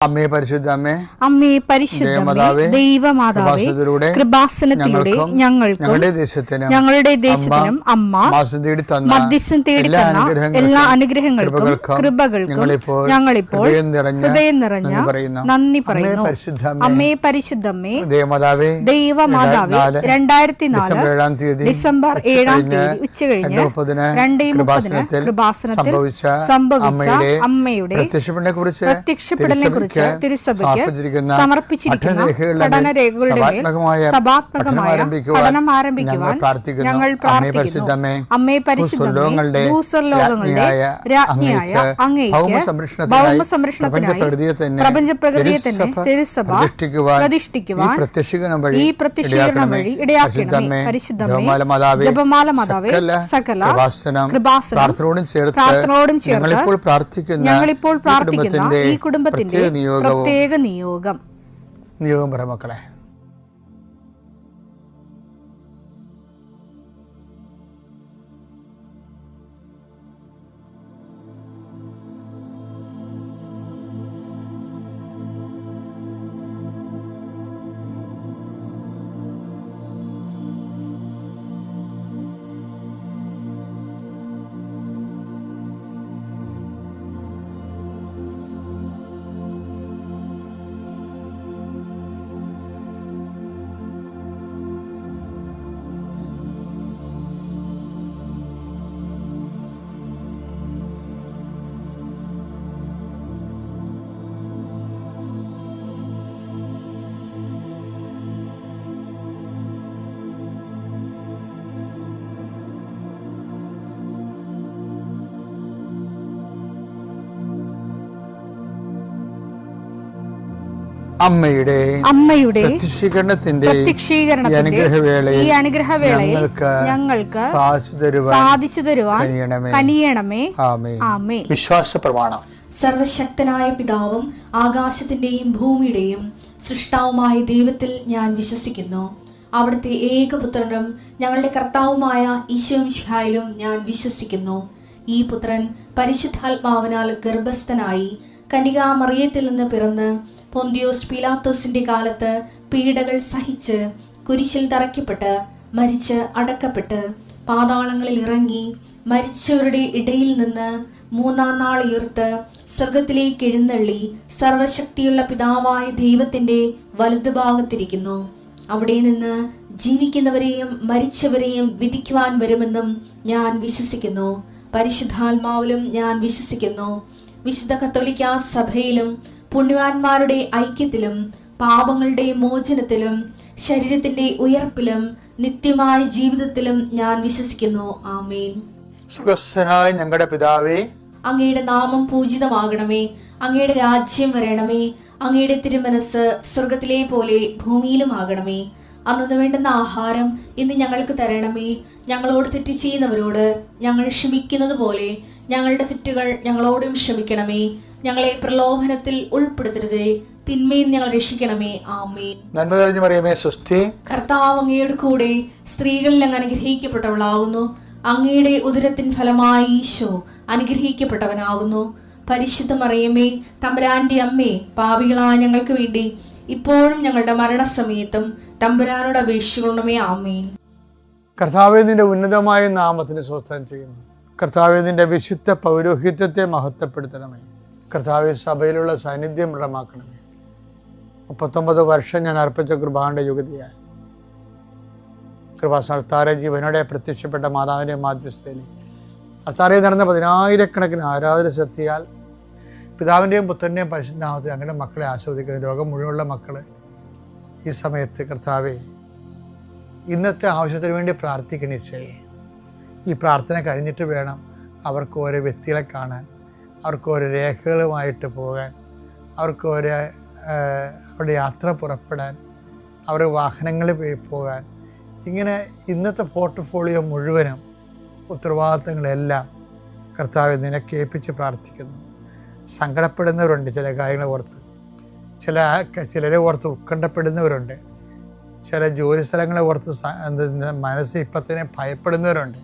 അമ്മേ പരിശുദ്ധമ്മേ, അമ്മേ പരിശുദ്ധമേ, ദൈവമാതാവേ, കൃപാസനത്തിലൂടെ ഞങ്ങൾക്കും ഞങ്ങളുടെ ദേശത്തിനും അമ്മ മധ്യസ്ഥം തേടി തന്ന എല്ലാ അനുഗ്രഹങ്ങൾക്കും കൃപകൾക്കും ഞങ്ങളിപ്പോൾ ഹൃദയം നിറഞ്ഞ നന്ദി പറയുന്നു. അമ്മേ പരിശുദ്ധമ്മേ, ദൈവമാതാവേ, 2004 ഡിസംബർ 7 ഉച്ചകഴിഞ്ഞ് 2:30 കൃപാസനത്തിൽ സംഭവിച്ച അമ്മയുടെ പ്രത്യക്ഷപ്പെടലിനെ കുറിച്ച് തിരുസഭയ്ക്ക് സമർപ്പിച്ചിരിക്കുന്ന പഠനരേഖകളുടെ മേൽ സഭാത്മകമായ പഠനം ആരംഭിക്കുവാൻ ഞങ്ങൾ പ്രാർത്ഥിക്കുന്നു. അമ്മേ പരിശുദ്ധമേ, ഭൂസ്വർലോകങ്ങളുടെ രാജ്ഞിയായ അങ്ങേയ്ക്ക് ഭൗമസംരക്ഷണത്തിനായി പ്രപഞ്ചപ്രകൃതിയെ തന്നെ തിരുസഭ പ്രതിഷ്ഠിക്കുവാൻ ഈ പ്രത്യക്ഷീകരണം വഴി ഇടയാക്കണമേ. പരിശുദ്ധമേ, ജപമാല മാതാവേ, സകല കൃപാസനം പ്രാർത്ഥനയോടും ചേർത്ത് ഞങ്ങളിപ്പോൾ പ്രാർത്ഥിക്കുന്ന ഈ കുടുംബത്തിന്റെ പ്രത്യേക നിയോഗം പറ മക്കളെ. അമ്മയുടെ പ്രത്യക്ഷീകരണത്തിന്റെ ഈ അനുഗ്രഹവേളയിൽ ഞങ്ങൾക്ക് സാധിച്ചു തരുവാൻ കനിയണമേ. ആമേൻ. വിശ്വാസ പ്രമാണം. സർവശക്തനായ പിതാവും ആകാശത്തിന്റെയും ഭൂമിയുടെയും സൃഷ്ടാവുമായ ദൈവത്തിൽ ഞാൻ വിശ്വസിക്കുന്നു. അവിടുത്തെ ഏകപുത്രനും ഞങ്ങളുടെ കർത്താവുമായ ഈശോമിശിഹായിലും ഞാൻ വിശ്വസിക്കുന്നു. ഈ പുത്രൻ പരിശുദ്ധാത്മാവിനാൽ ഗർഭസ്ഥനായി കന്യകാമറിയത്തിൽ നിന്ന് പിറന്ന് പൊന്തിയോസ് പീലാത്തോസിന്റെ കാലത്ത് പീഡകൾ സഹിച്ച് കുരിശിൽ തറയ്ക്കപ്പെട്ട് മരിച്ച് അടക്കപ്പെട്ട് പാതാളങ്ങളിൽ ഇറങ്ങി മരിച്ചവരുടെ ഇടയിൽ നിന്ന് 3-ാം നാൾ ഉയർത്ത് സ്വർഗത്തിലേക്ക് എഴുന്നള്ളി സർവശക്തിയുള്ള പിതാവായ ദൈവത്തിന്റെ വലതുഭാഗത്തിരിക്കുന്നു. അവിടെ നിന്ന് ജീവിക്കുന്നവരെയും മരിച്ചവരെയും വിധിക്കുവാൻ വരുമെന്നും ഞാൻ വിശ്വസിക്കുന്നു. പരിശുദ്ധാത്മാവിലും ഞാൻ വിശ്വസിക്കുന്നു. വിശുദ്ധ കത്തോലിക്കാ സഭയിലും പുണ്യവാന്മാരുടെ ഐക്യത്തിലും പാപങ്ങളുടെ മോചനത്തിലും ശരീരത്തിന്റെ ഉയർപ്പിലും നിത്യമായ ജീവിതത്തിലും ഞാൻ വിശ്വസിക്കുന്നു. ആമേൻ. സുഖസ്ഥനായ ഞങ്ങളുടെ പിതാവേ, അങ്ങയുടെ നാമം പൂജിതമാകണമേ. അങ്ങയുടെ രാജ്യം വരണമേ. അങ്ങയുടെ തിരുമനസ് സ്വർഗത്തിലെ പോലെ ഭൂമിയിലും ആകണമേ. അന്നു വേണ്ടുന്ന ആഹാരം ഇന്ന് ഞങ്ങൾക്ക് തരണമേ. ഞങ്ങളോട് തെറ്റ് ചെയ്യുന്നവരോട് ഞങ്ങൾ ക്ഷമിക്കുന്നത് പോലെ ഞങ്ങളുടെ തെറ്റുകൾ ഞങ്ങളോടും ക്ഷമിക്കണമേ. ഞങ്ങളെ പ്രലോഭനത്തിൽ ഉൾപ്പെടുത്തരുതേ, തിന്മയിൽ ഞങ്ങൾ രക്ഷിക്കണമേ. ആമേൻ. നന്മ നിറഞ്ഞ മറിയമേ, സ്വസ്തി. കർത്താവ് അങ്ങയുടെ കൂടെ സ്ത്രീകളിൽ അങ്ങ് അനുഗ്രഹിക്കപ്പെട്ടവളാകുന്നു. അങ്ങയുടെ ഉദരത്തിൻ ഫലമായി ഈശോ അനുഗ്രഹിക്കപ്പെട്ടവനാകുന്നു. പരിശുദ്ധ മറിയമേ, തമ്പുരാന്റെ അമ്മേ, പാപികളായ ഞങ്ങൾക്ക് വേണ്ടി ഇപ്പോഴും ഞങ്ങളുടെ മരണസമയത്തും തമ്പുരാനോട് അപേക്ഷിക്കണമേ. ആമേൻ. കർത്താവേ, നിന്റെ ഉന്നതമായ നാമത്തിന് സ്വസ്ഥം ചെയ്യുന്നു. കർത്താവേ, നിന്റെ വിശുദ്ധ പൗരോഹിത്യത്തെ മഹത്വപ്പെടുത്തണമേ. കർത്താവേ, സഭയിലുള്ള സാന്നിധ്യം ദൃഢമാക്കണമേ. 39 വർഷം ഞാൻ അർപ്പിച്ച കൃപാന്റെ യുഗതിയായി കൃപാസ്ഥാന ജീവനോടെ പ്രത്യക്ഷപ്പെട്ട മാതാവിൻ്റെ മാധ്യസ്ഥയിൽ അത്താറയിൽ നടന്ന 10,000-കണക്കിന് ആരാധന ശക്തിയാൽ പിതാവിൻ്റെയും പുത്രൻ്റെയും പരിശുദ്ധനാമത്തിൽ അങ്ങനെ മക്കളെ ആസ്വദിക്കുന്ന ലോകം മുഴുവനുള്ള മക്കൾ ഈ സമയത്ത് കർത്താവേ, ഇന്നത്തെ ആവശ്യത്തിന് വേണ്ടി പ്രാർത്ഥിക്കണിച്ചേ. ഈ പ്രാർത്ഥന കഴിഞ്ഞിട്ട് വേണം അവർക്ക് ഓരോ വ്യക്തികളെ കാണാൻ, അവർക്ക് ഓരോ രേഖകളുമായിട്ട് പോകാൻ, അവർക്ക് ഓരോ അവരുടെ യാത്ര പുറപ്പെടാൻ, അവരുടെ വാഹനങ്ങളിൽ പോകാൻ. ഇങ്ങനെ ഇന്നത്തെ പോർട്ട്ഫോളിയോ മുഴുവനും ഉത്തരവാദിത്തങ്ങളെല്ലാം കർത്താവെ നിനക്ക് ഏൽപ്പിച്ച് പ്രാർത്ഥിക്കുന്നു. സങ്കടപ്പെടുന്നവരുണ്ട്, ചില കാര്യങ്ങൾ ഓർത്ത്, ചിലരെ ഓർത്ത് ഉത്കണ്ഠപ്പെടുന്നവരുണ്ട്, ചില ജോലി സ്ഥലങ്ങളെ ഓർത്ത് മനസ്സ് ഇപ്പം തന്നെ ഭയപ്പെടുന്നവരുണ്ട്.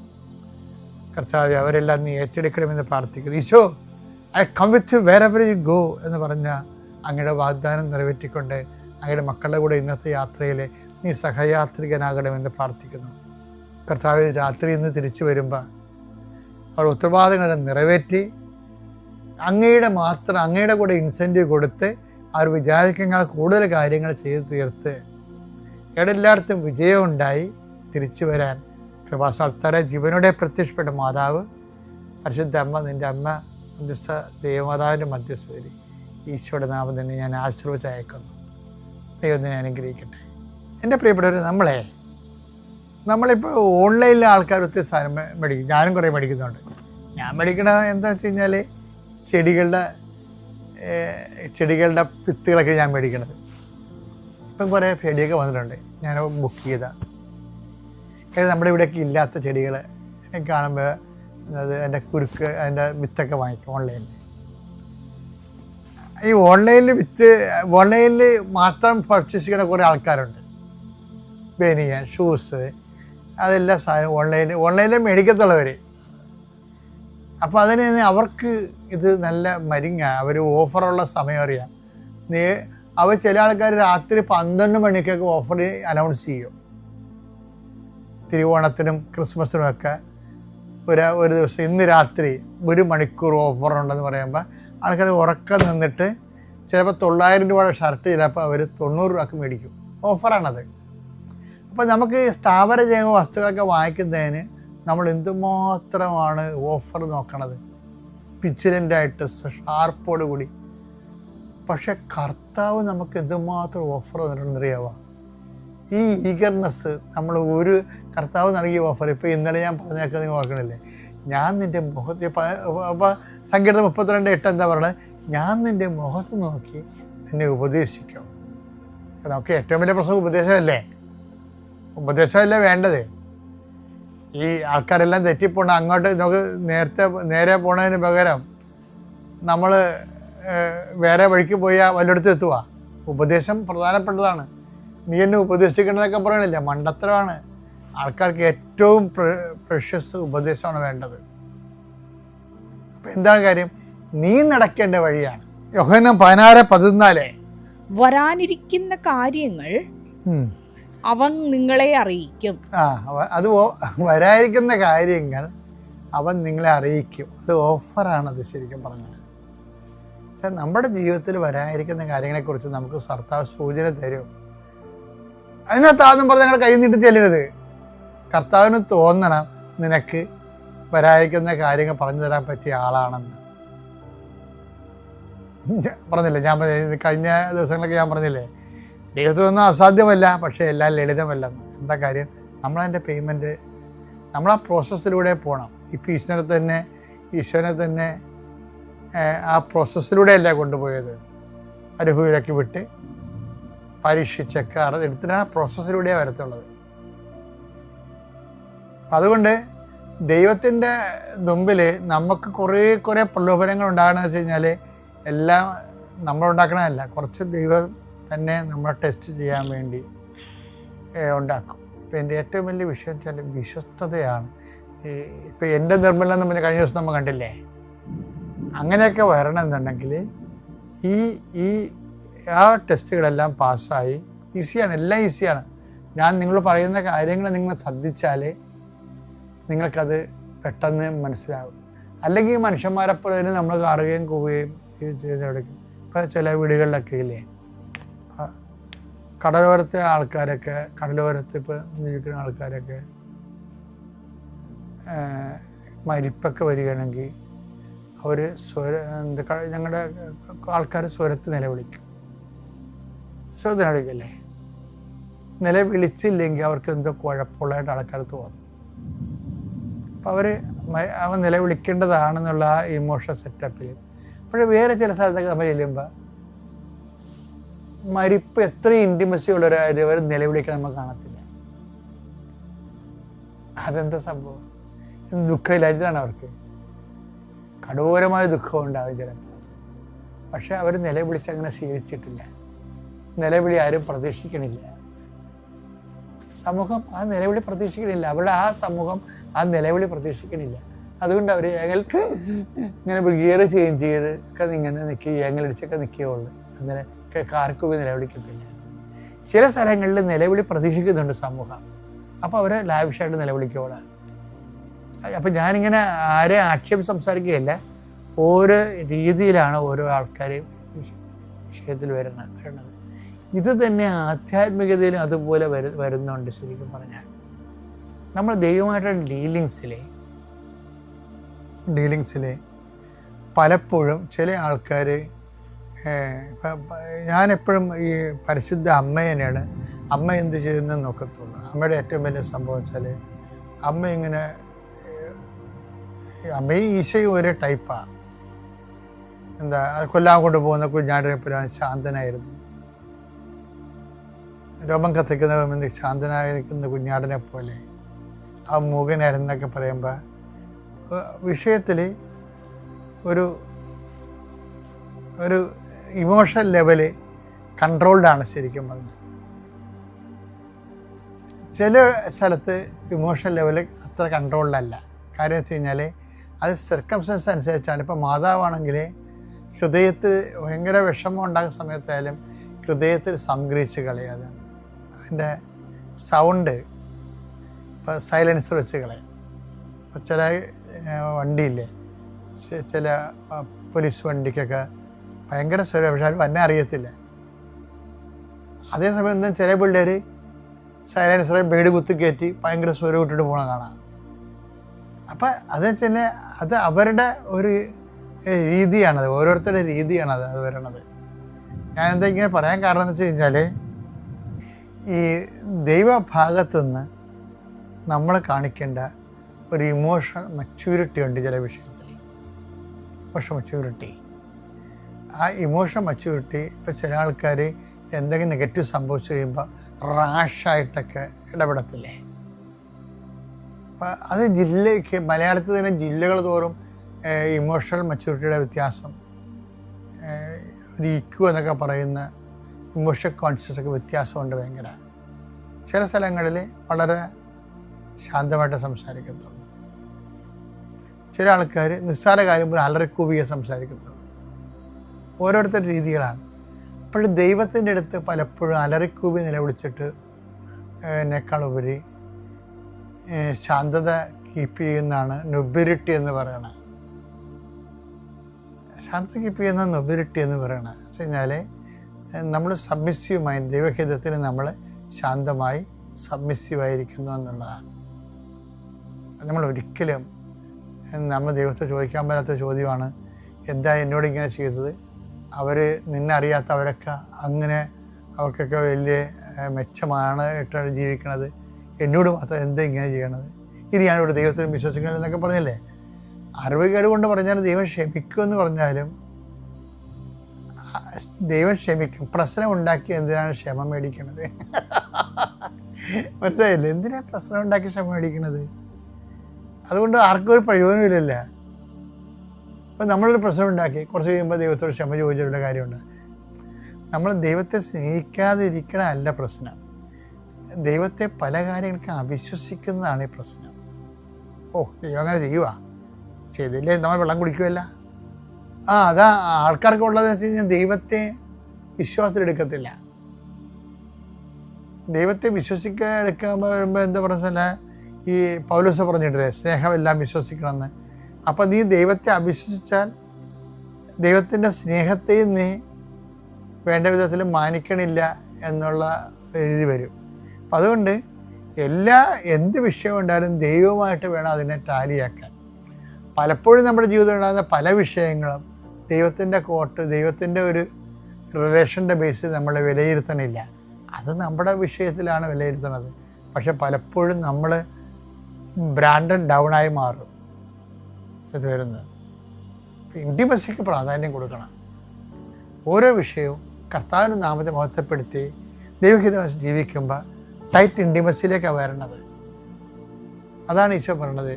കർത്താവെ, അവരെല്ലാം നീ ഏറ്റെടുക്കണമെന്ന് പ്രാർത്ഥിക്കുന്നു. Eesho, I come with you wherever you go എന്ന് പറഞ്ഞ അങ്ങയുടെ വാഗ്ദാനം നിറവേറ്റിക്കൊണ്ട് അങ്ങയുടെ മക്കളുടെ കൂടെ ഇന്നത്തെ യാത്രയിൽ നീ സഹയാത്രികനാകണമെന്ന് പ്രാർത്ഥിക്കുന്നു. കർത്താവ്, രാത്രി ഇന്ന് തിരിച്ചു വരുമ്പോൾ അവർ ഉത്തരവാദിത്തങ്ങളെ നിറവേറ്റി അങ്ങയുടെ കൂടെ ഇൻസെൻറ്റീവ് കൊടുത്ത് അവർ വിചാരിക്കുന്ന കൂടുതൽ കാര്യങ്ങൾ ചെയ്ത് തീർത്ത് എല്ലായിടത്തും വിജയമുണ്ടായി തിരിച്ചു വരാൻ കൃപാസ്ഥാനത്താരെ ജീവനോടെ പ്രത്യക്ഷപ്പെട്ട മാതാവ് പരിശുദ്ധ അമ്മ, നിൻ്റെ അമ്മ മധ്യസ്ഥ ദൈവമാതാവിൻ്റെ മധ്യസ്ഥതയിൽ ഈശോയുടെ നാമം തന്നെ ഞാൻ ആശീർവദിച്ച് അയക്കുന്നു. ദൈവം തന്നെ അനുഗ്രഹിക്കട്ടെ. എൻ്റെ പ്രിയപ്പെട്ടവർ, നമ്മളിപ്പോൾ ഓൺലൈനിലെ ആൾക്കാർ ഒത്തിരി സാധനം മേടിക്കും. ഞാനും കുറേ മേടിക്കുന്നുണ്ട്. ഞാൻ മേടിക്കണ എന്താ വെച്ച് കഴിഞ്ഞാൽ ചെടികളുടെ വിത്തുകളൊക്കെ ഞാൻ മേടിക്കണത്. ഇപ്പം കുറേ ചെടിയൊക്കെ വന്നിട്ടുണ്ട്. ഞാൻ ബുക്ക് ചെയ്താൽ നമ്മുടെ ഇവിടെയൊക്കെ ഇല്ലാത്ത ചെടികൾ കാണുമ്പോൾ അതിൻ്റെ കുരുക്ക്, അതിൻ്റെ വിത്തൊക്കെ വാങ്ങിക്കും ഓൺലൈനിൽ. ഈ ഓൺലൈനിൽ മാത്രം പർച്ചേസ് ചെയ്യുന്ന കുറേ ആൾക്കാരുണ്ട്. ബനിയൻ, ഷൂസ്, അതെല്ലാം സാധനം ഓൺലൈനിൽ മേടിക്കത്തുള്ളവർ. അപ്പോൾ അതിന് അവർക്ക് ഇത് നല്ല മരിങ്ങാണ്. അവർ ഓഫറുള്ള സമയം അറിയാം. അവർ ചില ആൾക്കാർ രാത്രി 12 മണിക്കൊക്കെ ഓഫർ അനൗൺസ് ചെയ്യും. തിരുവോണത്തിനും ക്രിസ്മസിനും ഒക്കെ ഒരു ദിവസം ഇന്ന് രാത്രി 1 മണിക്കൂർ ഓഫറുണ്ടെന്ന് പറയുമ്പോൾ ആൾക്കാർ ഉറക്കം നിന്നിട്ട് ചിലപ്പോൾ 900 രൂപയുടെ ഷർട്ട് ചിലപ്പോൾ അവർ 90 രൂപക്ക് മേടിക്കും. ഓഫറാണത്. അപ്പോൾ നമുക്ക് സ്ഥാപന ജൈവ വസ്തുക്കളൊക്കെ വാങ്ങിക്കുന്നതിന് നമ്മൾ എന്തുമാത്രമാണ് ഓഫർ നോക്കണത്, പിച്ചിലൻ്റായിട്ട് ഷാർപ്പോട് കൂടി. പക്ഷെ കർത്താവ് നമുക്ക് എന്തുമാത്രം ഓഫർ തന്നിട്ടുണ്ടെന്നറിയാവുക. ഈ ഈഗർനെസ് നമ്മൾ കർത്താവ് നൽകിയ ഓഫർ. ഇപ്പോൾ ഇന്നലെ ഞാൻ പറഞ്ഞേക്കാൻ നിങ്ങൾ ഓർക്കണില്ലേ, ഞാൻ നിൻ്റെ മുഖത്ത് അപ്പോൾ സങ്കീർത്തനം 32:8 എന്താ പറയുന്നത്? ഞാൻ നിൻ്റെ മുഖത്ത് നോക്കി നിന്നെ ഉപദേശിക്കും. നമുക്ക് ഏറ്റവും വലിയ പ്രശ്നം ഉപദേശമല്ലേ വേണ്ടത്. ഈ ആൾക്കാരെല്ലാം തെറ്റിപ്പോണ അങ്ങോട്ട് നമുക്ക് നേരെ പോണതിന് പകരം നമ്മൾ വേറെ വഴിക്ക് പോയാൽ വല്ലയിടത്തും എത്തുക. ഉപദേശം പ്രധാനപ്പെട്ടതാണ്. നീ എന്നെ ഉപദേശിക്കേണ്ടതൊക്കെ പറയണില്ല, മണ്ടത്തരമാണ്. ആൾക്കാർക്ക് ഏറ്റവും പ്രഷ്യസ് ഉപദേശമാണ് വേണ്ടത്. അപ്പം എന്താണ് കാര്യം? നീ നടക്കേണ്ട വഴിയാണ്. യോഹന്നാൻ 16:14 വരാനിരിക്കുന്ന കാര്യങ്ങൾ അവൻ നിങ്ങളെ അറിയിക്കും. അത് വരാനിരിക്കുന്ന കാര്യങ്ങൾ അവൻ നിങ്ങളെ അറിയിക്കും. അത് ഓഫറാണത് ശരിക്കും പറഞ്ഞാൽ. നമ്മുടെ ജീവിതത്തിൽ വരാനിരിക്കുന്ന കാര്യങ്ങളെക്കുറിച്ച് നമുക്ക് കർത്താവ് സൂചന തരും. അതിനകത്താന്നും പറഞ്ഞ് ഞങ്ങൾ കൈ നീട്ടി ചെല്ലരുത്. കർത്താവിന് തോന്നണം നിനക്ക് വരാനിരിക്കുന്ന കാര്യങ്ങൾ പറഞ്ഞു തരാൻ പറ്റിയ ആളാണെന്ന്. പറഞ്ഞില്ലേ, ഞാൻ കഴിഞ്ഞ ദിവസങ്ങളൊക്കെ ഞാൻ പറഞ്ഞില്ലേ, ദൈവത്തിനൊന്നും അസാധ്യമല്ല, പക്ഷേ എല്ലാം ലളിതമല്ലെന്ന്. എന്താ കാര്യം? നമ്മളതിൻ്റെ പേയ്മെൻറ്റ് നമ്മൾ ആ പ്രോസസ്സിലൂടെ പോകണം. ഇപ്പം ഈശ്വരനെ തന്നെ ആ പ്രോസസ്സിലൂടെയല്ല കൊണ്ടുപോയത്. അനുഭവിലൊക്കെ വിട്ട് പരീക്ഷിച്ചൊക്കെ എടുത്തിട്ടാണ് ആ പ്രോസസ്സിലൂടെയാണ് വരത്തുള്ളത്. അപ്പം അതുകൊണ്ട് ദൈവത്തിൻ്റെ മുമ്പിൽ നമുക്ക് കുറേ പ്രലോഭനങ്ങൾ ഉണ്ടാകണമെന്ന് വെച്ച് കഴിഞ്ഞാൽ എല്ലാം നമ്മളുണ്ടാക്കണമല്ല, കുറച്ച് ദൈവം തന്നെ നമ്മളെ ടെസ്റ്റ് ചെയ്യാൻ വേണ്ടി ഉണ്ടാക്കും. ഇപ്പം എൻ്റെ ഏറ്റവും വലിയ വിഷയം വെച്ചാൽ വിശ്വസ്തതയാണ്. ഇപ്പം എൻ്റെ നിർമ്മലം എന്ന് പറഞ്ഞ കഴിഞ്ഞ ദിവസം നമ്മൾ കണ്ടില്ലേ, അങ്ങനെയൊക്കെ വരണമെന്നുണ്ടെങ്കിൽ ഈ ആ ടെസ്റ്റുകളെല്ലാം പാസ്സായി ഈസിയാണ്, എല്ലാം ഈസിയാണ്. ഞാൻ നിങ്ങൾ പറയുന്ന കാര്യങ്ങൾ നിങ്ങൾ ശ്രദ്ധിച്ചാൽ നിങ്ങൾക്കത് പെട്ടെന്ന് മനസ്സിലാവും. അല്ലെങ്കിൽ മനുഷ്യന്മാരെപ്പോലെ നമ്മൾ കാണുകയും പോവുകയും ചെയ്തെടുക്കും. ഇപ്പം ചില വീടുകളിലൊക്കെ ഇല്ലേ, കടലോരത്തെ ആൾക്കാരൊക്കെ, കടലോരത്ത് ഇപ്പോൾ ജീവിക്കുന്ന ആൾക്കാരൊക്കെ മരിപ്പൊക്കെ വരികയാണെങ്കിൽ അവർ ഞങ്ങളുടെ ആൾക്കാർ സ്വരത്ത് നിലവിളിക്കും. നിലവിളിക്കല്ലേ? നിലവിളിച്ചില്ലെങ്കിൽ അവർക്ക് എന്തോ കുഴപ്പമുള്ളതായിട്ട് ആൾക്കാർ തോന്നും. അപ്പം അവൻ നിലവിളിക്കേണ്ടതാണെന്നുള്ള ആ ഇമോഷണൽ സെറ്റപ്പിൽ. പക്ഷേ വേറെ ചില സ്ഥലത്തൊക്കെ നമ്മൾ ചെല്ലുമ്പോൾ മരിപ്പ് എത്ര ഇൻറ്റിമസി ഉള്ളവർ നിലവിളിക്കാൻ നമ്മൾ കാണത്തില്ല. അതെന്താ സംഭവം? ദുഃഖമില്ലാത്തതാണ് അവർക്ക്. കഠോരമായ ദുഃഖം ഉണ്ടാകും ചിലപ്പോൾ. പക്ഷെ അവർ നിലവിളിച്ച് അങ്ങനെ ശീലിച്ചിട്ടില്ല. നിലവിളി ആരും പ്രതീക്ഷിക്കണില്ല. സമൂഹം ആ നിലവിളി പ്രതീക്ഷിക്കണില്ല. അവരുടെ ആ സമൂഹം ആ നിലവിളി പ്രതീക്ഷിക്കണില്ല. അതുകൊണ്ട് അവർ ഞങ്ങൾക്ക് ഇങ്ങനെ ഗിയർ ചേഞ്ച് ചെയ്ത് ഒക്കെ ഇങ്ങനെ നിൽക്കുക, ഞങ്ങളടിച്ചൊക്കെ നിൽക്കുകയുള്ളൂ. കാർക്കൂവി നിലവിളിക്കത്തില്ല. ചില സ്ഥലങ്ങളിൽ നിലവിളി പ്രതീക്ഷിക്കുന്നുണ്ട് സമൂഹം, അപ്പോൾ അവർ ലാവിഷായിട്ട് നിലവിളിക്കോളാം. അപ്പം ഞാനിങ്ങനെ ആരെ ആക്ഷേപം സംസാരിക്കുകയല്ല, ഓരോ രീതിയിലാണ് ഓരോ ആൾക്കാർ വിഷയത്തിൽ വരുന്നത്. ഇത് തന്നെ ആധ്യാത്മികതയിലും അതുപോലെ വരുന്നുണ്ട്. ശരിക്കും പറഞ്ഞാൽ നമ്മൾ ദൈവമായിട്ടുള്ള ഡീലിങ്സിൽ പലപ്പോഴും ചില ആൾക്കാർ, ഞാനെപ്പോഴും ഈ പരിശുദ്ധ അമ്മേനെയാണ്, അമ്മ എന്ത് ചെയ്യുന്നതെന്ന് നോക്കത്തുള്ളൂ. അമ്മയുടെ ഏറ്റവും വലിയ സംഭവം വെച്ചാൽ അമ്മയും ഈശോയും ഒരേ ടൈപ്പാണ്. എന്താ, കൊല്ലാൻ കൊണ്ടുപോകുന്ന കുഞ്ഞാടിനെ പോലെ ശാന്തനായിരുന്നു. രോമം കത്തിക്കുന്ന ശാന്തനായി നിൽക്കുന്ന കുഞ്ഞാടിനെ പോലെ ആ മൂകനായിരുന്നൊക്കെ പറയുമ്പോൾ വിഷയത്തിൽ ഒരു ഇമോഷണൽ ലെവല് കൺട്രോൾഡാണ് ശരിക്കും പറഞ്ഞത്. ചില സ്ഥലത്ത് ഇമോഷണൽ ലെവല് അത്ര കൺട്രോൾഡല്ല. കാര്യം വെച്ച് കഴിഞ്ഞാൽ അത് സർക്കംസ്റ്റൻസ് അനുസരിച്ചാണ്. ഇപ്പോൾ മാതാവാണെങ്കിൽ ഹൃദയത്തിൽ ഭയങ്കര വിഷമം ഉണ്ടാകുന്ന സമയത്തായാലും ഹൃദയത്തിൽ സംഗ്രഹിച്ച് കളയാതെ അതിൻ്റെ സൗണ്ട് ഇപ്പോൾ സൈലൻസർ വെച്ച് കളയും. ഇപ്പോൾ ചില വണ്ടിയില്ലേ, ചില പോലീസ് വണ്ടിക്കൊക്കെ ഭയങ്കര സ്വരം, പക്ഷെ അത് വന്നെ അറിയത്തില്ല. അതേസമയം ചില പിള്ളേർ സൈലൻസറെ ബേഡ് കുത്തി കയറ്റി ഭയങ്കര സ്വരം ഇട്ടിട്ട് പോകണം കാണാം. അപ്പം അത് വെച്ചാൽ അത് അവരുടെ ഒരു രീതിയാണത്, ഓരോരുത്തരുടെ രീതിയാണത് അത് വരണത്. ഞാനെന്താ ഇങ്ങനെ പറയാൻ കാരണം എന്ന് വെച്ച് കഴിഞ്ഞാൽ, ഈ ദൈവഭാഗത്തുനിന്ന് നമ്മൾ കാണിക്കേണ്ട ഒരു ഇമോഷണൽ മച്യൂരിറ്റി ഉണ്ട് ചില വിഷയത്തിൽ. ഇമോഷണൽ മച്യൂരിറ്റി, ആ ഇമോഷണൽ മച്യൂരിറ്റി ഇപ്പോൾ ചില ആൾക്കാർ എന്തെങ്കിലും നെഗറ്റീവ് സംഭവിച്ചു കഴിയുമ്പോൾ റാഷായിട്ടൊക്കെ ഇടപെടത്തില്ലേ. അപ്പം അത് ജില്ലയ്ക്ക്, മലയാളത്തിൽ തന്നെ ജില്ലകൾ തോറും ഇമോഷണൽ മച്യൂരിറ്റിയുടെ വ്യത്യാസം, ഒരു ഇക്യു എന്നൊക്കെ പറയുന്ന ഇമോഷണൽ കോൺഷ്യസ് ഒക്കെ വ്യത്യാസമുണ്ട് ഭയങ്കര. ചില സ്ഥലങ്ങളിൽ വളരെ ശാന്തമായിട്ട് സംസാരിക്കത്തുള്ളൂ. ചില ആൾക്കാർ നിസ്സാര കാര്യം പോലും അലറിക്കൂവിയെ സംസാരിക്കത്തുള്ളൂ. ഓരോരുത്തരുടെ രീതികളാണ്. അപ്പോഴും ദൈവത്തിൻ്റെ അടുത്ത് പലപ്പോഴും അലറിക്കൂവി നിലവിളിച്ചിട്ട് എന്നെക്കാളുപരി ശാന്തത കീപ്പ് ചെയ്യുന്നതാണ് നൊബിലിറ്റി എന്ന് പറയണത്. ശാന്തത കീപ്പ് ചെയ്യുന്ന നൊബിലിറ്റി എന്ന് പറയണത് വെച്ച് കഴിഞ്ഞാൽ നമ്മൾ സബ്മിസീവ് മൈൻഡ്, ദൈവഹിതത്തിന് നമ്മൾ ശാന്തമായി സബ്മിസീവായിരിക്കുന്നു എന്നുള്ളതാണ്. നമ്മൾ ഒരിക്കലും നമ്മൾ ദൈവത്തെ ചോദിക്കാൻ പറ്റാത്ത ചോദ്യമാണ്, എന്താ എന്നോട് ഇങ്ങനെ ചെയ്തത്, അവർ നിന്നെ അറിയാത്തവരൊക്കെ അങ്ങനെ അവർക്കൊക്കെ വലിയ മെച്ചമാണ് ഇട്ടാണ് ജീവിക്കണത്, എന്നോട് മാത്രം എന്താ ഇങ്ങനെ ചെയ്യണത്, ഇനി ഞാനോട് ദൈവത്തിൽ വിശ്വസിക്കണം എന്നൊക്കെ പറഞ്ഞല്ലേ. അറിവുകേട് കൊണ്ട് പറഞ്ഞാൽ ദൈവം ക്ഷമിക്കുമെന്ന് പറഞ്ഞാലും ദൈവം ക്ഷമിക്കും. പ്രശ്നം ഉണ്ടാക്കി എന്തിനാണ് ക്ഷമ മേടിക്കണത്? മനസ്സിലായില്ലേ? എന്തിനാണ് പ്രശ്നം ഉണ്ടാക്കി ക്ഷമ മേടിക്കണത്? അതുകൊണ്ട് ആർക്കും ഒരു പ്രയോജനമില്ലല്ലോ. ഇപ്പം നമ്മളൊരു പ്രശ്നം ഉണ്ടാക്കി കുറച്ച് കഴിയുമ്പോൾ ദൈവത്തോട് ക്ഷമ ചോദിച്ചിട്ടുള്ള കാര്യമുണ്ട്. നമ്മൾ ദൈവത്തെ സ്നേഹിക്കാതിരിക്കണമല്ല പ്രശ്നം, ദൈവത്തെ പല കാര്യങ്ങൾക്ക് അവിശ്വസിക്കുന്നതാണ് ഈ പ്രശ്നം. ദൈവം അങ്ങനെ ചെയ്യുക, ചെയ്തില്ലേ നമ്മൾ വെള്ളം കുടിക്കുമല്ല. അതാ ആൾക്കാർക്ക് ഉള്ളതെന്ന് വെച്ച് കഴിഞ്ഞാൽ ദൈവത്തെ വിശ്വാസത്തിലെടുക്കത്തില്ല. ദൈവത്തെ എടുക്കാൻ വരുമ്പോൾ എന്താ പറഞ്ഞാൽ, ഈ പൗലോസ് പറഞ്ഞിട്ടില്ലേ സ്നേഹമെല്ലാം വിശ്വസിക്കണമെന്ന്. അപ്പം നീ ദൈവത്തെ അവിശ്വസിച്ചാൽ ദൈവത്തിൻ്റെ സ്നേഹത്തെയും നീ വേണ്ട വിധത്തിൽ മാനിക്കണില്ല എന്നുള്ള രീതി വരും. അപ്പം അതുകൊണ്ട് എന്ത് വിഷയം ഉണ്ടായാലും ദൈവമായിട്ട് വേണം അതിനെ ടാലിയാക്കാൻ. പലപ്പോഴും നമ്മുടെ ജീവിതത്തിൽ ഉണ്ടാകുന്ന പല വിഷയങ്ങളും ദൈവത്തിൻ്റെ ദൈവത്തിൻ്റെ ഒരു റിലേഷൻ്റെ ബേസിൽ നമ്മൾ വിലയിരുത്തണില്ല. അത് നമ്മുടെ വിഷയത്തിലാണ് വിലയിരുത്തുന്നത്. പക്ഷെ പലപ്പോഴും നമ്മൾ ബ്രാൻഡഡ് ഡൗണായി മാറും ഇത് വരുന്നത്. ഇൻറ്റിമസിക്ക് പ്രാധാന്യം കൊടുക്കണം. ഓരോ വിഷയവും കർത്താവിൻ്റെ നാമത്തെ മഹത്വപ്പെടുത്തി ദൈവഹിതം ജീവിക്കുമ്പോൾ ടൈറ്റ് ഇൻറ്റിമസിയിലേക്കാണ് വരണത്. അതാണ് ഈശോ പറയണത്,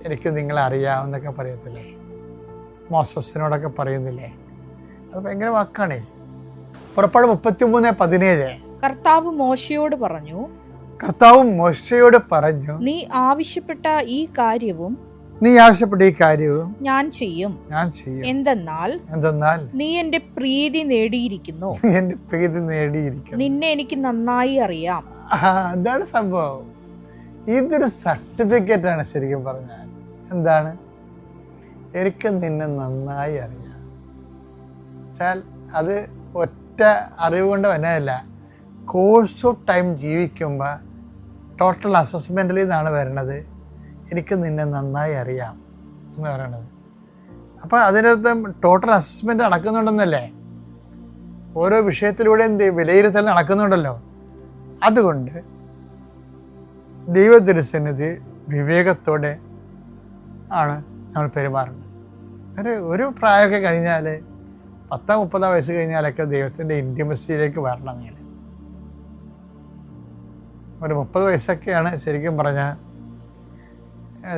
എനിക്ക് നിങ്ങളെ അറിയാമെന്നൊക്കെ പറയത്തില്ലേ, മോസസിനോടൊക്കെ പറയുന്നില്ലേ, അത് ഭയങ്കര വാക്കാണേ. പുറപ്പാട് 33:17 കർത്താവ് മോശയോട് പറഞ്ഞു, നീ ആവശ്യപ്പെട്ട ഈ കാര്യവും നീ ആവശ്യപ്പെട്ട ഈ കാര്യവും ഞാൻ ചെയ്യും. എന്തെന്നാൽ നീ എന്റെ പ്രീതി നേടിയിരിക്കുന്നു. എന്റെ പ്രീതി നേടിയിരിക്കുന്നു. നിന്നെ എനിക്ക് നന്നായി അറിയാം. അതാണ് സംഭവം. ഇതൊരു സർട്ടിഫിക്കറ്റ് ആണ് ശരിക്കും പറഞ്ഞാൽ. എന്താണ്? എനിക്ക് നിന്നെ നന്നായി അറിയാം. അത് ഒറ്റ അറിവ് കൊണ്ട് വന്നതല്ല. കോഴ്സ് ഓഫ് ടൈം ജീവിക്കുമ്പോൾ ടോട്ടൽ അസസ്മെൻറ്റിൽ നിന്നാണ് വരണത്. എനിക്ക് നിന്നെ നന്നായി അറിയാം എന്ന് പറയണത്. അപ്പോൾ അതിനകത്ത് ടോട്ടൽ അസസ്മെൻറ്റ് നടക്കുന്നുണ്ടെന്നല്ലേ, ഓരോ വിഷയത്തിലൂടെയും വിലയിരുത്തൽ നടക്കുന്നുണ്ടല്ലോ. അതുകൊണ്ട് ദൈവത്തിരുസന്നിധി വിവേകത്തോടെ ആണ് നമ്മൾ പെരുമാറുന്നത്. ഒരു പ്രായമൊക്കെ കഴിഞ്ഞാൽ 10-30 വയസ്സ് കഴിഞ്ഞാലൊക്കെ ദൈവത്തിൻ്റെ ഇൻറ്റിമസിയിലേക്ക് വരണം. നിങ്ങൾ ഒരു 30 വയസ്സൊക്കെയാണ് ശരിക്കും പറഞ്ഞാൽ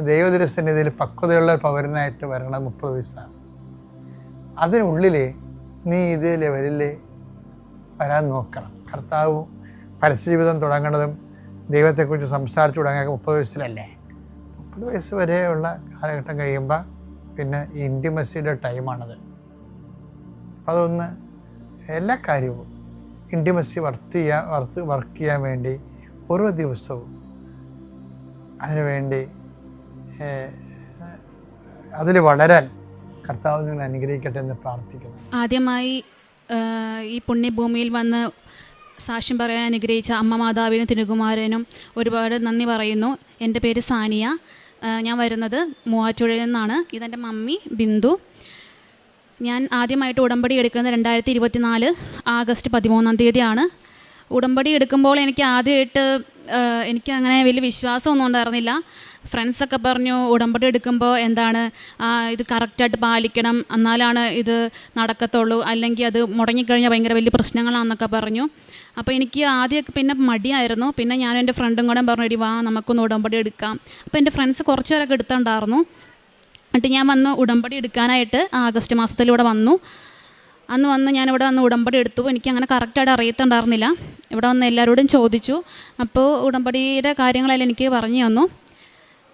ദൈവത്തിരുസന്നിധിയിൽ പക്വതയുള്ള പൗരനായിട്ട് വരണം. 30 വയസ്സാണ്. അതിനുള്ളിൽ നീ ഇത് ലെവലിൽ വരാൻ നോക്കണം. കർത്താവ് പരസ്യജീവിതം തുടങ്ങുന്നതും ദൈവത്തെക്കുറിച്ച് സംസാരിച്ചു തുടങ്ങിയൊക്കെ 30 വയസ്സിലല്ലേ. 30 വയസ്സ് വരെയുള്ള കാലഘട്ടം കഴിയുമ്പോൾ പിന്നെ ഈ ഇൻറ്റിമസിയുടെ ടൈമാണത്. അപ്പം അതൊന്ന് എല്ലാ കാര്യവും ഇൻറ്റിമസി വർക്ക് ചെയ്യാൻ വേണ്ടി ഓരോ ദിവസവും അതിനുവേണ്ടി അതിൽ വളരാൻ കർത്താവ് നിങ്ങൾ അനുഗ്രഹിക്കട്ടെ എന്ന് പ്രാർത്ഥിക്കുന്നു. ആദ്യമായി ഈ പുണ്യഭൂമിയിൽ വന്ന് സാക്ഷ്യം പറയാൻ അനുഗ്രഹിച്ച അമ്മ മാതാവിനും തിരുകുമാരനും ഒരുപാട് നന്ദി പറയുന്നു. എൻ്റെ പേര് സാനിയ. ഞാൻ വരുന്നത് മൂവാറ്റുപുഴയിൽ നിന്നാണ്. ഇതെൻ്റെ മമ്മി ബിന്ദു. ഞാൻ ആദ്യമായിട്ട് ഉടമ്പടി എടുക്കുന്നത് 2024 ആഗസ്റ്റ് 13 ഉടമ്പടി എടുക്കുമ്പോൾ എനിക്ക് ആദ്യമായിട്ട് എനിക്ക് അങ്ങനെ വലിയ വിശ്വാസമൊന്നും ഉണ്ടായിരുന്നില്ല. ഫ്രണ്ട്സൊക്കെ പറഞ്ഞു ഉടമ്പടി എടുക്കുമ്പോൾ എന്താണ് ഇത് കറക്റ്റായിട്ട് പാലിക്കണം, എന്നാലാണ് ഇത് നടക്കത്തുള്ളൂ, അല്ലെങ്കിൽ അത് മുടങ്ങിക്കഴിഞ്ഞാൽ ഭയങ്കര വലിയ പ്രശ്നങ്ങളാണെന്നൊക്കെ പറഞ്ഞു. അപ്പോൾ എനിക്ക് ആദ്യമൊക്കെ പിന്നെ മടിയായിരുന്നു. പിന്നെ ഞാൻ എൻ്റെ ഫ്രണ്ടും കൂടെ പറഞ്ഞു, എടി വാ നമുക്കൊന്ന് ഉടമ്പടി എടുക്കാം. അപ്പോൾ എൻ്റെ ഫ്രണ്ട്സ് കുറച്ച് പേരൊക്കെ എടുത്തിട്ടുണ്ടായിരുന്നു. എന്നിട്ട് ഞാൻ വന്ന് ഉടമ്പടി എടുക്കാനായിട്ട് ആഗസ്റ്റ് മാസത്തിലൂടെ വന്നു. അന്ന് വന്ന് ഞാനിവിടെ വന്ന് ഉടമ്പടി എടുത്തു. എനിക്കങ്ങനെ കറക്റ്റായിട്ട് അറിയത്തുണ്ടായിരുന്നില്ല. ഇവിടെ വന്ന് എല്ലാവരോടും ചോദിച്ചു. അപ്പോൾ ഉടമ്പടിയുടെ കാര്യങ്ങളെല്ലാം എനിക്ക് പറഞ്ഞു തന്നു.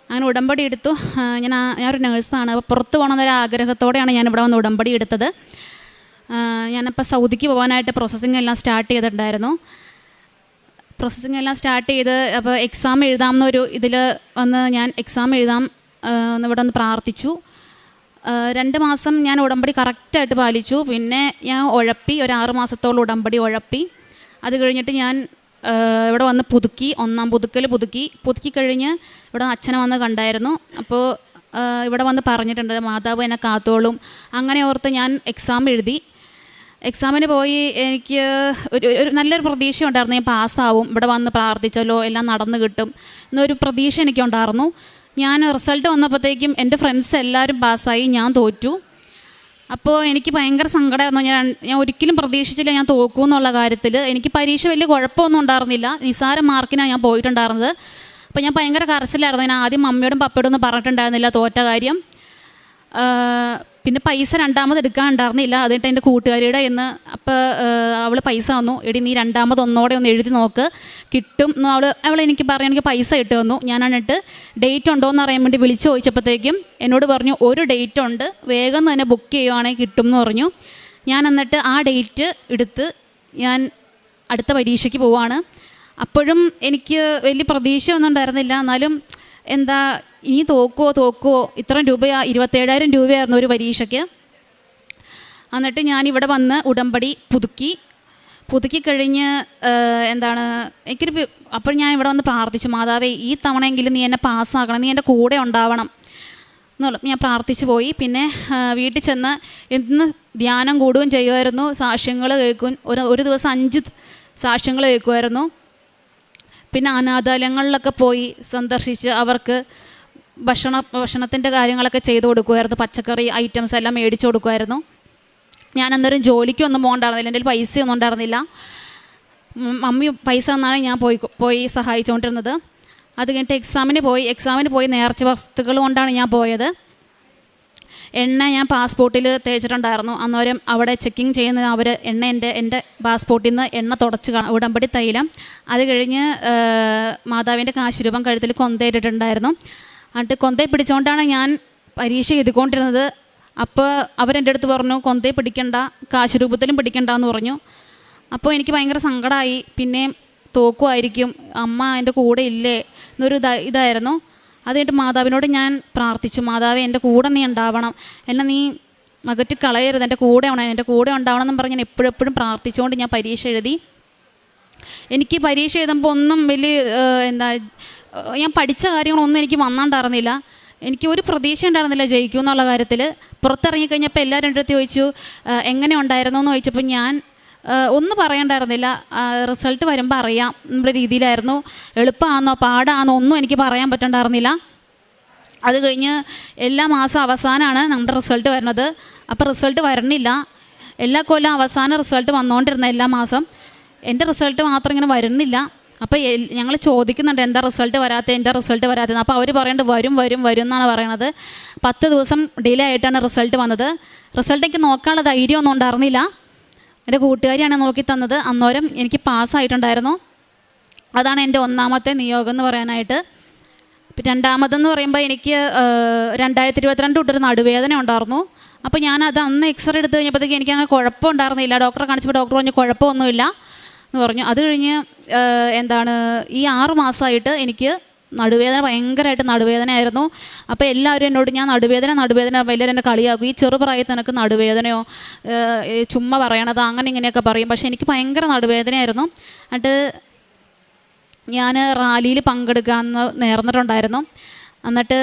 അങ്ങനെ ഉടമ്പടി എടുത്തു. ഞാനൊരു നേഴ്സാണ്. അപ്പോൾ പുറത്ത് പോകണമെന്നൊരു ആഗ്രഹത്തോടെയാണ് ഞാനിവിടെ വന്ന് ഉടമ്പടി എടുത്തത്. ഞാനപ്പോൾ സൗദിക്ക് പോകാനായിട്ട് പ്രോസസ്സിംഗ് എല്ലാം സ്റ്റാർട്ട് ചെയ്തിട്ടുണ്ടായിരുന്നു. പ്രോസസ്സിംഗ് എല്ലാം സ്റ്റാർട്ട് ചെയ്ത് അപ്പോൾ എക്സാം എഴുതാമെന്നൊരു ഇതിൽ വന്ന് ഞാൻ എക്സാം എഴുതാം ഇവിടെ ഒന്ന് പ്രാർത്ഥിച്ചു. 2 മാസം ഞാൻ ഉടമ്പടി കറക്റ്റായിട്ട് പാലിച്ചു. പിന്നെ ഞാൻ ഉഴപ്പി, ഒരു 6 മാസത്തോളം ഉടമ്പടി ഉഴപ്പി. അത് കഴിഞ്ഞിട്ട് ഞാൻ ഇവിടെ വന്ന് പുതുക്കി, 1-ാം പുതുക്കി കഴിഞ്ഞ് ഇവിടെ അച്ഛനെ വന്ന് കണ്ടായിരുന്നു. അപ്പോൾ ഇവിടെ വന്ന് പറഞ്ഞിട്ടുണ്ട് മാതാവ് എന്നെ കാത്തോളും. അങ്ങനെ ഓർത്ത് ഞാൻ എക്സാം എഴുതി. എക്സാമിന് പോയി. എനിക്ക് ഒരു നല്ലൊരു പ്രതീക്ഷ ഉണ്ടായിരുന്നു, ഞാൻ പാസ്സാവും, ഇവിടെ വന്ന് പ്രാർത്ഥിച്ചല്ലോ എല്ലാം നടന്നു കിട്ടും എന്നൊരു പ്രതീക്ഷ എനിക്കുണ്ടായിരുന്നു. ഞാൻ റിസൾട്ട് വന്നപ്പോഴത്തേക്കും എൻ്റെ ഫ്രണ്ട്സ് എല്ലാവരും പാസ്സായി, ഞാൻ തോറ്റു. അപ്പോൾ എനിക്ക് ഭയങ്കര സങ്കടമായിരുന്നു. ഞാൻ ഒരിക്കലും പ്രതീക്ഷിച്ചില്ല ഞാൻ തോക്കൂ എന്നുള്ള കാര്യത്തിൽ. എനിക്ക് പരീക്ഷ വലിയ കുഴപ്പമൊന്നും ഉണ്ടായിരുന്നില്ല, നിസാര മാർക്കിനാണ് ഞാൻ പോയിട്ടുണ്ടായിരുന്നത്. അപ്പോൾ ഞാൻ ഭയങ്കര കരച്ചിലായിരുന്നു. ഞാൻ ആദ്യം മമ്മിയോടും പപ്പയോടും ഒന്നും പറഞ്ഞിട്ടുണ്ടായിരുന്നില്ല തോറ്റ കാര്യം. പിന്നെ പൈസ 2ാമത് എടുക്കാനുണ്ടായിരുന്നില്ല. അതിട്ട് എൻ്റെ കൂട്ടുകാരിയുടെ എന്ന് അപ്പോൾ അവൾ പൈസ തന്നു. എടി നീ 2ാമത് ഒന്നോടെ ഒന്ന് എഴുതി നോക്ക്, കിട്ടും എന്ന് അവൾ എനിക്ക് പറഞ്ഞു. എനിക്ക് പൈസ ഇട്ട് തന്നു. ഞാൻ എന്നിട്ട് ഡേറ്റ് ഉണ്ടോ എന്ന് അറിയാൻ വേണ്ടി വിളിച്ച് ചോദിച്ചപ്പോഴത്തേക്കും എന്നോട് പറഞ്ഞു ഒരു ഡേറ്റ് ഉണ്ട്, വേഗം തന്നെ ബുക്ക് ചെയ്യുവാണെങ്കിൽ കിട്ടും എന്ന് പറഞ്ഞു. ഞാൻ എന്നിട്ട് ആ ഡേറ്റ് എടുത്ത് ഞാൻ അടുത്ത പരീക്ഷയ്ക്ക് പോവാണ്. അപ്പോഴും എനിക്ക് വലിയ പ്രതീക്ഷ ഒന്നും ഉണ്ടായിരുന്നില്ല. എന്നാലും എന്താ ഇനി തോക്കുമോ ഇത്ര രൂപയാ, 27,000 രൂപയായിരുന്നു ഒരു പരീക്ഷയ്ക്ക്. എന്നിട്ട് ഞാനിവിടെ വന്ന് ഉടമ്പടി പുതുക്കി കഴിഞ്ഞ് അപ്പോൾ ഞാൻ ഇവിടെ വന്ന് പ്രാർത്ഥിച്ചു, മാതാവേ ഈ തവണയെങ്കിലും നീ എന്നെ പാസ്സാക്കണം, നീ എൻ്റെ കൂടെ ഉണ്ടാവണം എന്നുള്ള ഞാൻ പ്രാർത്ഥിച്ചു പോയി. പിന്നെ വീട്ടിൽ ചെന്ന് എന്ന് ധ്യാനം കൂടുകയും ചെയ്യുമായിരുന്നു, സാക്ഷ്യങ്ങൾ കേൾക്കും. ഒരു ദിവസം 5 സാക്ഷ്യങ്ങൾ കേൾക്കുമായിരുന്നു. പിന്നെ അനാഥാലയങ്ങളിലൊക്കെ പോയി സന്ദർശിച്ച് അവർക്ക് ഭക്ഷണത്തിൻ്റെ കാര്യങ്ങളൊക്കെ ചെയ്തു കൊടുക്കുമായിരുന്നു. പച്ചക്കറി ഐറ്റംസ് എല്ലാം മേടിച്ചു കൊടുക്കുമായിരുന്നു. ഞാൻ അന്നേരം ജോലിക്കൊന്നും പോകണ്ടായിരുന്നില്ല, എൻ്റെ പൈസയൊന്നും ഉണ്ടായിരുന്നില്ല. മമ്മി പൈസ തന്നാണ് ഞാൻ പോയി സഹായിച്ചുകൊണ്ടിരുന്നത്. അത് കഴിഞ്ഞിട്ട് എക്സാമിന് പോയി നേർച്ച വസ്തുക്കൾ കൊണ്ടാണ് ഞാൻ പോയത്. എണ്ണ ഞാൻ പാസ്പോർട്ടിൽ തേച്ചിട്ടുണ്ടായിരുന്നു. അന്നേരം അവിടെ ചെക്കിങ് ചെയ്യുന്ന അവർ എൻ്റെ പാസ്പോർട്ടിൽ നിന്ന് എണ്ണ തുടച്ച് ഉടമ്പടി തൈലം. അത് കഴിഞ്ഞ് മാതാവിൻ്റെ കാശുരൂപം കഴുത്തിൽ കൊന്തയിട്ടിട്ടുണ്ടായിരുന്നു. എന്നിട്ട് കൊന്തയെ പിടിച്ചുകൊണ്ടാണ് ഞാൻ പരീക്ഷ എഴുതിക്കൊണ്ടിരുന്നത്. അപ്പോൾ അവരെൻ്റെ അടുത്ത് പറഞ്ഞു കൊന്തയെ പിടിക്കണ്ട, കാശ് രൂപത്തിലും പിടിക്കണ്ട എന്ന് പറഞ്ഞു. അപ്പോൾ എനിക്ക് ഭയങ്കര സങ്കടമായി. പിന്നെ തോക്കുമായിരിക്കും, അമ്മ എൻ്റെ കൂടെ ഇല്ലേ എന്നൊരു ഇതായിരുന്നു. അത് കഴിഞ്ഞിട്ട് മാതാവിനോട് ഞാൻ പ്രാർത്ഥിച്ചു, മാതാവേ എൻ്റെ കൂടെ നീ ഉണ്ടാവണം, എന്നെ നീ അകറ്റി കളയരുത്, എൻ്റെ കൂടെ ഉണ്ടാവണം എന്നും പറഞ്ഞ് ഞാൻ എപ്പോഴും പ്രാർത്ഥിച്ചുകൊണ്ട് ഞാൻ പരീക്ഷ എഴുതി. എനിക്ക് പരീക്ഷ എഴുതുമ്പോൾ ഒന്നും വലിയ ഞാൻ പഠിച്ച കാര്യങ്ങളൊന്നും എനിക്ക് വന്നിട്ടുണ്ടായിരുന്നില്ല. എനിക്ക് ഒരു പ്രതീക്ഷ ഉണ്ടായിരുന്നില്ല ജയിക്കും എന്നുള്ള കാര്യത്തിൽ. പുറത്തിറങ്ങിക്കഴിഞ്ഞപ്പോൾ എല്ലാവരും എൻ്റെ അടുത്ത് ചോദിച്ചു എങ്ങനെ ഉണ്ടായിരുന്നു എന്ന് ചോദിച്ചപ്പോൾ ഞാൻ ഒന്നും പറയണ്ടായിരുന്നില്ല. റിസൾട്ട് വരുമ്പോൾ അറിയാം നമ്മുടെ രീതിയിലായിരുന്നു. എളുപ്പമാണെന്നോ പാടാണെന്നോ ഒന്നും എനിക്ക് പറയാൻ പറ്റണ്ടായിരുന്നില്ല. അത് കഴിഞ്ഞ് എല്ലാ മാസം അവസാനമാണ് നമ്മുടെ റിസൾട്ട് വരുന്നത്. അപ്പോൾ റിസൾട്ട് വരണില്ല. എല്ലാ കൊല്ലം അവസാനം റിസൾട്ട് വന്നുകൊണ്ടിരുന്ന എല്ലാ മാസം. എൻ്റെ റിസൾട്ട് മാത്രം ഇങ്ങനെ വരുന്നില്ല. അപ്പോൾ ഞങ്ങൾ ചോദിക്കുന്നുണ്ട് എന്താ റിസൾട്ട് വരാത്തത്. അപ്പോൾ അവർ പറയുന്നുണ്ട് വരും എന്നാണ് പറയണത്. 10 ദിവസം ഡിലേ ആയിട്ടാണ് റിസൾട്ട് വന്നത്. റിസൾട്ട് എനിക്ക് നോക്കാനുള്ള ധൈര്യമൊന്നും ഉണ്ടായിരുന്നില്ല. എൻ്റെ കൂട്ടുകാരിയാണ് നോക്കി തന്നത്. അന്നേരം എനിക്ക് പാസ്സായിട്ടുണ്ടായിരുന്നു. അതാണ് എൻ്റെ ഒന്നാമത്തെ നിയോഗം എന്ന് പറയാനായിട്ട്. രണ്ടാമതെന്ന് പറയുമ്പോൾ എനിക്ക് 2022 തൊട്ടൊരു നടുവേദന ഉണ്ടായിരുന്നു. അപ്പോൾ ഞാനത് അന്ന് എക്സ്റേ എടുത്ത് കഴിഞ്ഞപ്പോഴത്തേക്ക് എനിക്കങ്ങനെ കുഴപ്പമുണ്ടായിരുന്നില്ല. ഡോക്ടറെ കാണിച്ചപ്പോൾ ഡോക്ടർ പറഞ്ഞു കുഴപ്പമൊന്നുമില്ല എന്ന് പറഞ്ഞു. അത് കഴിഞ്ഞ് ഈ 6 മാസമായിട്ട് എനിക്ക് ഭയങ്കരമായിട്ട് നടുവേദനയായിരുന്നു. അപ്പോൾ എല്ലാവരും എന്നോട് ഞാൻ നടുവേദന എല്ലാവരും എന്നെ കളിയാക്കും, ഈ ചെറുപ്രായത്തിൽ നിനക്ക് നടുവേദനയോ ചുമ്മാ പറയണത് അങ്ങനെ ഇങ്ങനെയൊക്കെ പറയും. പക്ഷേ എനിക്ക് ഭയങ്കര നടുവേദനയായിരുന്നു. എന്നിട്ട് ഞാൻ റാലിയിൽ പങ്കെടുക്കാമെന്ന് നേർന്നിട്ടുണ്ടായിരുന്നു. എന്നിട്ട്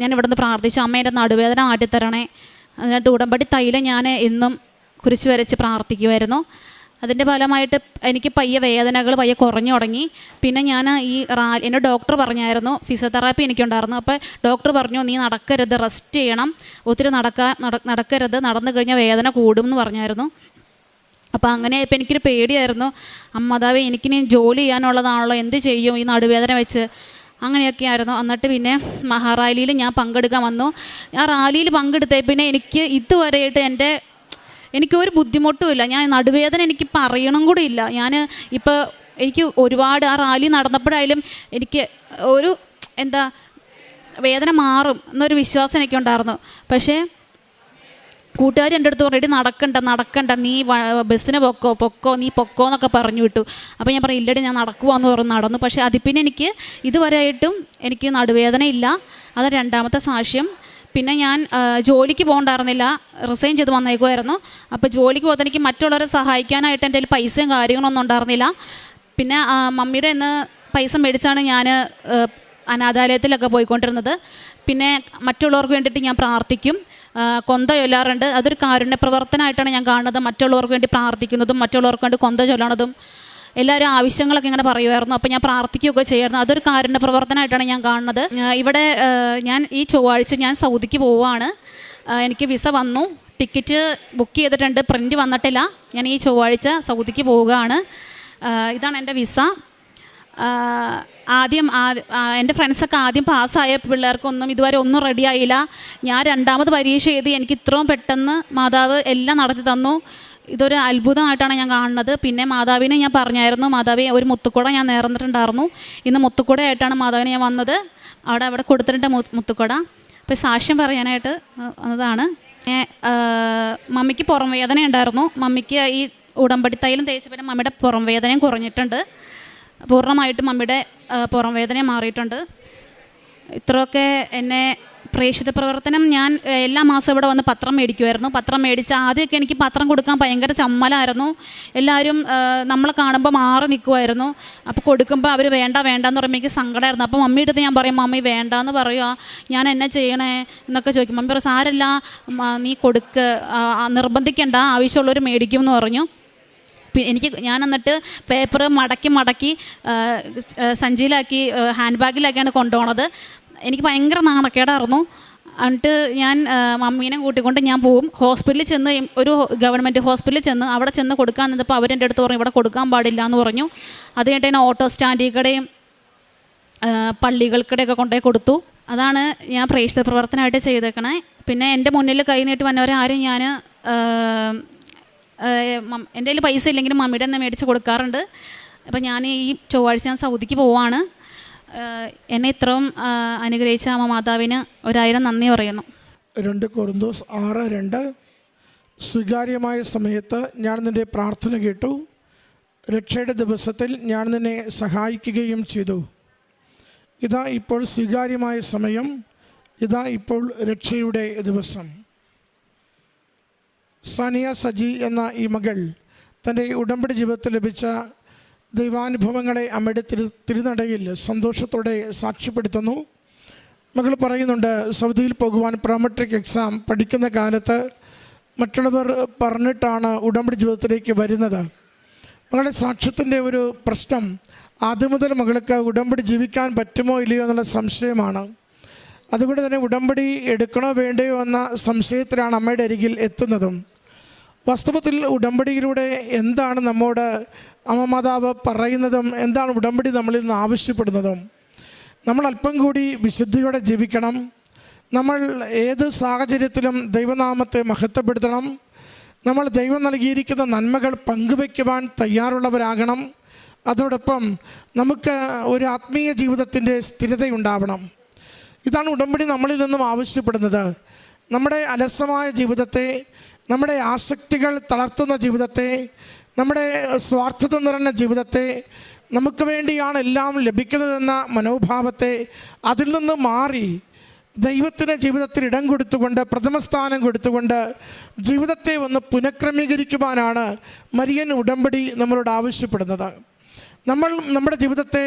ഞാൻ ഇവിടുന്ന് പ്രാർത്ഥിച്ചു, അമ്മ എൻ്റെ നടുവേദന മാറ്റിത്തരണേ. എന്നിട്ട് ഉടമ്പടി തൈലം ഞാൻ എന്നും കുരിശ് വരച്ച് പ്രാർത്ഥിക്കുമായിരുന്നു. അതിൻ്റെ ഫലമായിട്ട് എനിക്ക് വേദനകൾ കുറഞ്ഞു തുടങ്ങി. പിന്നെ ഞാൻ എൻ്റെ ഡോക്ടർ പറഞ്ഞായിരുന്നു, ഫിസിയോതെറാപ്പി എനിക്കുണ്ടായിരുന്നു. അപ്പോൾ ഡോക്ടർ പറഞ്ഞു നീ നടക്കരുത്, റെസ്റ്റ് ചെയ്യണം, ഒത്തിരി നടക്കരുത്, നടന്നു കഴിഞ്ഞാൽ വേദന കൂടും എന്ന് പറഞ്ഞായിരുന്നു. അപ്പോൾ അങ്ങനെ ഇപ്പം എനിക്കൊരു പേടിയായിരുന്നു, അമ്മതാവേ എനിക്കിനി ജോലി ചെയ്യാനുള്ളതാണല്ലോ, എന്ത് ചെയ്യും ഈ നടുവേദന വെച്ച്, അങ്ങനെയൊക്കെ ആയിരുന്നു. എന്നിട്ട് പിന്നെ മഹാറാലിയിൽ ഞാൻ പങ്കെടുക്കാൻ വന്നു. ആ റാലിയിൽ പങ്കെടുത്തേ പിന്നെ എനിക്ക് ഇതുവരെയായിട്ട് എനിക്കൊരു ബുദ്ധിമുട്ടുമില്ല. ഞാൻ നടുവേദന എനിക്ക് പറയണം കൂടി ഇല്ല. എനിക്ക് ഒരുപാട് ആ റാലി നടന്നപ്പോഴായാലും എനിക്ക് ഒരു വേദന മാറും എന്നൊരു വിശ്വാസം എനിക്കുണ്ടായിരുന്നു. പക്ഷേ കൂട്ടുകാർ എൻ്റെ അടുത്ത് പറഞ്ഞിട്ട് നടക്കണ്ട നീ ബസ്സിന് പൊക്കോ നീ പൊക്കോ എന്നൊക്കെ പറഞ്ഞു വിട്ടു. അപ്പോൾ ഞാൻ പറഞ്ഞു ഇല്ലടി ഞാൻ നടക്കുവാന്ന് പറഞ്ഞ് നടന്നു. പക്ഷേ അതിൽ പിന്നെ എനിക്ക് ഇതുവരെയായിട്ടും എനിക്ക് നടുവേദന ഇല്ല. അത് രണ്ടാമത്തെ സാക്ഷ്യം. പിന്നെ ഞാൻ ജോലിക്ക് പോകണ്ടായിരുന്നില്ല, റിസൈൻ ചെയ്ത് വന്നേക്കുമായിരുന്നു. അപ്പോൾ ജോലിക്ക് പോകുന്നത് എനിക്ക് മറ്റുള്ളവരെ സഹായിക്കാനായിട്ട് എൻ്റെ കയ്യിൽ പൈസയും കാര്യങ്ങളൊന്നും ഉണ്ടായിരുന്നില്ല. പിന്നെ മമ്മിയുടെ നിന്ന് പൈസ മേടിച്ചാണ് ഞാൻ അനാഥാലയത്തിലൊക്കെ പോയിക്കൊണ്ടിരുന്നത്. പിന്നെ മറ്റുള്ളവർക്ക് വേണ്ടിയിട്ട് ഞാൻ പ്രാർത്ഥിക്കും, കൊന്ത ചൊല്ലാറുണ്ട്. അതൊരു കാരുണ്യ പ്രവർത്തനമായിട്ടാണ് ഞാൻ കാണുന്നത്. മറ്റുള്ളവർക്ക് വേണ്ടി പ്രാർത്ഥിക്കുന്നതും മറ്റുള്ളവർക്ക് വേണ്ടി കൊന്ത ചൊല്ലണതും എല്ലാവരും ആവശ്യങ്ങളൊക്കെ ഇങ്ങനെ പറയുമായിരുന്നു. അപ്പോൾ ഞാൻ പ്രാർത്ഥിക്കുകയൊക്കെ ചെയ്യായിരുന്നു. അതൊരു കാരുണ്യ പ്രവർത്തനമായിട്ടാണ് ഞാൻ കാണുന്നത്. ഇവിടെ ഞാൻ ഈ ചൊവ്വാഴ്ച ഞാൻ സൗദിക്ക് പോവുകയാണ്. എനിക്ക് വിസ വന്നു, ടിക്കറ്റ് ബുക്ക് ചെയ്തിട്ടുണ്ട്, പ്രിൻ്റ് വന്നിട്ടില്ല. ഞാൻ ഈ ചൊവ്വാഴ്ച സൗദിക്ക് പോവുകയാണ്. ഇതാണ് എൻ്റെ വിസ. എൻ്റെ ഫ്രണ്ട്സൊക്കെ ആദ്യം പാസ്സായ പിള്ളേർക്കൊന്നും ഇതുവരെ ഒന്നും റെഡിയായില്ല. ഞാൻ രണ്ടാമത് പരീക്ഷ എഴുതി, എനിക്ക് ഇത്രയും പെട്ടെന്ന് മാതാവ് എല്ലാം നടത്തി തന്നു. ഇതൊരു അത്ഭുതമായിട്ടാണ് ഞാൻ കാണുന്നത്. പിന്നെ മാതാവിനെ ഞാൻ പറഞ്ഞായിരുന്നു, മാതാവി ഒരു മുത്തുക്കുട ഞാൻ നേർന്നിട്ടുണ്ടായിരുന്നു. ഇന്ന് മുത്തുക്കുടയായിട്ടാണ് മാതാവിനെ ഞാൻ വന്നത്. അവിടെ കൊടുത്തിട്ടുണ്ട് മുത്തുക്കുട. അപ്പോൾ സാക്ഷ്യം പറയാനായിട്ട് വന്നതാണ്. മമ്മിക്ക് പുറം വേദന ഉണ്ടായിരുന്നു. മമ്മിക്ക് ഈ ഉടമ്പടി തൈലം തേച്ച പിന്നെ മമ്മിയുടെ പുറം വേദനയും കുറഞ്ഞിട്ടുണ്ട്. പൂർണ്ണമായിട്ടും മമ്മിയുടെ പുറം വേദന മാറിയിട്ടുണ്ട്. ഇത്രയൊക്കെ എന്നെ പ്രേക്ഷിത പ്രവർത്തനം. ഞാൻ എല്ലാ മാസവും ഇവിടെ വന്ന് പത്രം മേടിക്കുമായിരുന്നു. പത്രം മേടിച്ച് ആദ്യമൊക്കെ എനിക്ക് പത്രം കൊടുക്കാൻ ഭയങ്കര ചമ്മലായിരുന്നു. എല്ലാവരും നമ്മളെ കാണുമ്പോൾ മാറി നിൽക്കുമായിരുന്നു. അപ്പോൾ കൊടുക്കുമ്പോൾ അവർ വേണ്ടെന്ന് പറയുമ്പോൾ എനിക്ക് സങ്കടമായിരുന്നു. അപ്പോൾ മമ്മിയുടെ അടുത്ത് ഞാൻ പറയും, മമ്മി വേണ്ടാന്ന് പറയുക, ഞാൻ എന്നെ ചെയ്യണേ എന്നൊക്കെ ചോദിക്കും. മമ്മി പറയും സാരല്ല നീ നിർബന്ധിക്കേണ്ട, ആവശ്യമുള്ളവർ മേടിക്കും എന്ന് പറഞ്ഞു. ഞാൻ എന്നിട്ട് പേപ്പർ മടക്കി സഞ്ചിയിലാക്കി ഹാൻഡ് ബാഗിലാക്കിയാണ് കൊണ്ടുപോകണത്. എനിക്ക് ഭയങ്കര നാണക്കേടായിരുന്നു. എന്നിട്ട് ഞാൻ മമ്മീനെ കൂട്ടിക്കൊണ്ട് ഞാൻ പോവും. ഹോസ്പിറ്റലിൽ ചെന്ന്, ഒരു ഗവൺമെൻറ് ഹോസ്പിറ്റലിൽ ചെന്ന് അവിടെ ചെന്ന് കൊടുക്കാൻ നിന്നപ്പോൾ അവരെൻ്റെ അടുത്ത് പറഞ്ഞു ഇവിടെ കൊടുക്കാൻ പാടില്ല എന്ന് പറഞ്ഞു. അത് കഴിഞ്ഞിട്ട് ഞാൻ ഓട്ടോ സ്റ്റാൻഡിൽ കൂടെയും പള്ളികൾക്കിടെയൊക്കെ കൊണ്ടുപോയി കൊടുത്തു. അതാണ് ഞാൻ പ്രേക്ഷിത പ്രവർത്തനമായിട്ട് ചെയ്തേക്കണേ. പിന്നെ എൻ്റെ മുന്നിൽ കൈ നീട്ടി വന്നവരെ ആരും ഞാൻ എൻ്റെ കയ്യിൽ പൈസ ഇല്ലെങ്കിലും മമ്മിയുടെ തന്നെ മേടിച്ച് കൊടുക്കാറുണ്ട്. അപ്പോൾ ഞാൻ ഈ ചൊവ്വാഴ്ച ഞാൻ സൗദിക്ക് പോവാണ്. എന്നെ ഇത്രയും അനുഗ്രഹിച്ച അമ്മ മാതാവിന് 1000 നന്ദി പറയുന്നു. 2 കൊരിന്തോസ് 6:2 സ്വീകാര്യമായ സമയത്ത് ഞാൻ നിൻ്റെ പ്രാർത്ഥന കേട്ടു, രക്ഷയുടെ ദിവസത്തിൽ ഞാൻ നിന്നെ സഹായിക്കുകയും ചെയ്തു. ഇതാ ഇപ്പോൾ സ്വീകാര്യമായ സമയം, ഇതാ ഇപ്പോൾ രക്ഷയുടെ ദിവസം. സാനിയ സജി എന്ന ഈ മകൾ തൻ്റെ ഉടമ്പടി ജീവിതത്തിൽ ലഭിച്ച ദൈവാനുഭവങ്ങളെ അമ്മയുടെ തിരുനടയിൽ സന്തോഷത്തോടെ സാക്ഷ്യപ്പെടുത്തുന്നു. മകൾ പറയുന്നുണ്ട്, സൗദിയിൽ പോകുവാൻ പ്രോമെട്രിക് എക്സാം പഠിക്കുന്ന കാലത്ത് മറ്റുള്ളവർ പറഞ്ഞിട്ടാണ് ഉടമ്പടി ജീവിതത്തിലേക്ക് വരുന്നത്. മകളുടെ സാക്ഷ്യത്തിൻ്റെ ഒരു പ്രശ്നം, ആദ്യം മുതൽ മകൾക്ക് ഉടമ്പടി ജീവിക്കാൻ പറ്റുമോ ഇല്ലയോ എന്നുള്ള സംശയമാണ്. അതുകൊണ്ട് തന്നെ ഉടമ്പടി എടുക്കണോ വേണ്ടയോ എന്ന സംശയത്തിലാണ് അമ്മയുടെ അരികിൽ എത്തുന്നതും. വാസ്തവത്തിൽ ഉടമ്പടിയിലൂടെ എന്താണ് നമ്മോട് അമ്മ മാതാവ് പറയുന്നതും, എന്താണ് ഉടമ്പടി നമ്മളിൽ നിന്ന് ആവശ്യപ്പെടുന്നതും? നമ്മൾ അല്പം കൂടി വിശുദ്ധിയോടെ ജീവിക്കണം. നമ്മൾ ഏത് സാഹചര്യത്തിലും ദൈവനാമത്തെ മഹത്വപ്പെടുത്തണം. നമ്മൾ ദൈവം നൽകിയിരിക്കുന്ന നന്മകൾ പങ്കുവയ്ക്കുവാൻ തയ്യാറുള്ളവരാകണം. അതോടൊപ്പം നമുക്ക് ഒരു ആത്മീയ ജീവിതത്തിൻ്റെ സ്ഥിരതയുണ്ടാവണം. ഇതാണ് ഉടമ്പടി നമ്മളിൽ നിന്നും ആവശ്യപ്പെടുന്നത്. നമ്മുടെ അലസമായ ജീവിതത്തെ, നമ്മുടെ ആസക്തികൾ തളർത്തുന്ന ജീവിതത്തെ, നമ്മുടെ സ്വാർത്ഥത നിറഞ്ഞ ജീവിതത്തെ, നമുക്ക് വേണ്ടിയാണ് എല്ലാം ലഭിക്കുന്നതെന്ന മനോഭാവത്തെ അതിൽ നിന്ന് മാറി ദൈവത്തിന് ജീവിതത്തിൽ ഇടം കൊടുത്തുകൊണ്ട്, പ്രഥമസ്ഥാനം കൊടുത്തുകൊണ്ട് ജീവിതത്തെ ഒന്ന് പുനഃക്രമീകരിക്കുവാനാണ് മരിയൻ ഉടമ്പടി നമ്മളോട് ആവശ്യപ്പെടുന്നത്. നമ്മൾ നമ്മുടെ ജീവിതത്തെ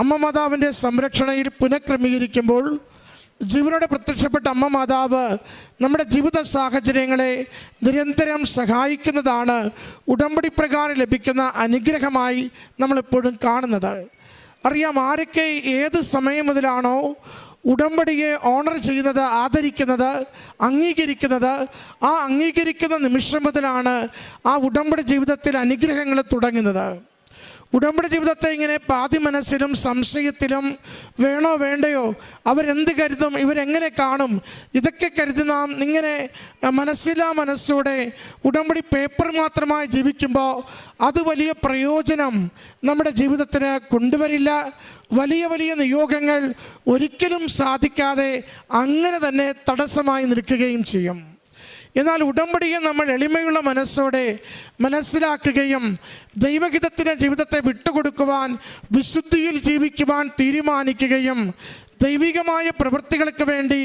അമ്മ മാതാവിൻ്റെ സംരക്ഷണയിൽ പുനഃക്രമീകരിക്കുമ്പോൾ ജീവനോടെ പ്രത്യക്ഷപ്പെട്ട അമ്മ മാതാവ് നമ്മുടെ ജീവിത സാഹചര്യങ്ങളെ നിരന്തരം സഹായിക്കുന്നതാണ് ഉടമ്പടി പ്രകാരം ലഭിക്കുന്ന അനുഗ്രഹമായി നമ്മളെപ്പോഴും കാണുന്നത്. അറിയാം, ആരൊക്കെ ഏത് സമയം മുതലാണോ ഉടമ്പടിയെ ഓണർ ചെയ്യുന്നത്, ആദരിക്കുന്നത്, അംഗീകരിക്കുന്നത്, ആ അംഗീകരിക്കുന്ന നിമിഷം മുതലാണ് ആ ഉടമ്പടി ജീവിതത്തിൽ അനുഗ്രഹങ്ങൾ തുടങ്ങുന്നത്. ഉടമ്പടി ജീവിതത്തെ ഇങ്ങനെ പാതി മനസ്സിലും സംശയത്തിലും വേണോ വേണ്ടയോ, അവരെന്ത് കരുതും, ഇവരെങ്ങനെ കാണും, ഇതൊക്കെ കരുതി നാം ഇങ്ങനെ മനസ്സോടെ ഉടമ്പടി പേപ്പർ മാത്രമായി ജീവിക്കുമ്പോൾ അത് വലിയ പ്രയോജനം നമ്മുടെ ജീവിതത്തിന് കൊണ്ടുവരില്ല. വലിയ വലിയ നിയോഗങ്ങൾ ഒരിക്കലും സാധിക്കാതെ അങ്ങനെ തന്നെ തടസ്സമായി നിൽക്കുകയും ചെയ്യും. എന്നാൽ ഉടമ്പടിയെ നമ്മൾ എളിമയുള്ള മനസ്സോടെ മനസ്സിലാക്കുകയും ദൈവഹിതത്തിന് ജീവിതത്തെ വിട്ടുകൊടുക്കുവാൻ, വിശുദ്ധിയിൽ ജീവിക്കുവാൻ തീരുമാനിക്കുകയും ദൈവികമായ പ്രവൃത്തികൾക്ക് വേണ്ടി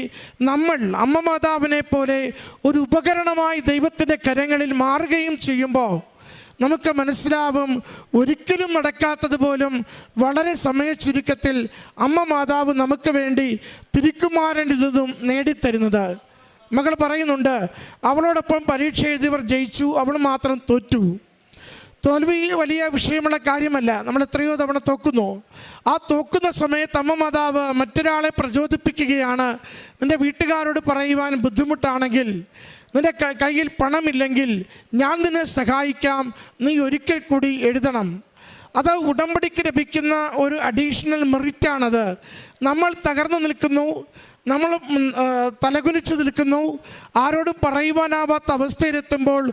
നമ്മൾ അമ്മ മാതാവിനെ പോലെ ഒരു ഉപകരണമായി ദൈവത്തിൻ്റെ കരങ്ങളിൽ മാറുകയും ചെയ്യുമ്പോൾ നമുക്ക് മനസ്സിലാവും, ഒരിക്കലും നടക്കാത്തതുപോലും വളരെ സമയച്ചുരുക്കത്തിൽ അമ്മ മാതാവ് നമുക്ക് വേണ്ടി തിരുക്കുമാരൻ്റെതും നേടിത്തരുന്നത്. മകൾ പറയുന്നുണ്ട്, അവളോടൊപ്പം പരീക്ഷ എഴുതിയവർ ജയിച്ചു, അവൾ മാത്രം തോറ്റു. തോൽവി വലിയ വിഷയമുള്ള കാര്യമല്ല. നമ്മൾ എത്രയോ തവണ തോക്കുന്നു. ആ തോക്കുന്ന സമയത്ത് അമ്മ മാതാവ് മറ്റൊരാളെ പ്രചോദിപ്പിക്കുകയാണ്. നിൻ്റെ വീട്ടുകാരോട് പറയുവാൻ ബുദ്ധിമുട്ടാണെങ്കിൽ, നിൻ്റെ കയ്യിൽ പണമില്ലെങ്കിൽ ഞാൻ നിന്നെ സഹായിക്കാം, നീ ഒരിക്കൽ കൂടി എഴുതണം. അത് ഉടമ്പടിക്ക് ലഭിക്കുന്ന ഒരു അഡീഷണൽ മെറിറ്റാണത്. നമ്മൾ തകർന്നു നിൽക്കുന്നു, നമ്മൾ തലകുനിച്ച് നിൽക്കുന്നു, ആരോടും പറയുവാനാവാത്ത അവസ്ഥയിലെത്തുമ്പോൾ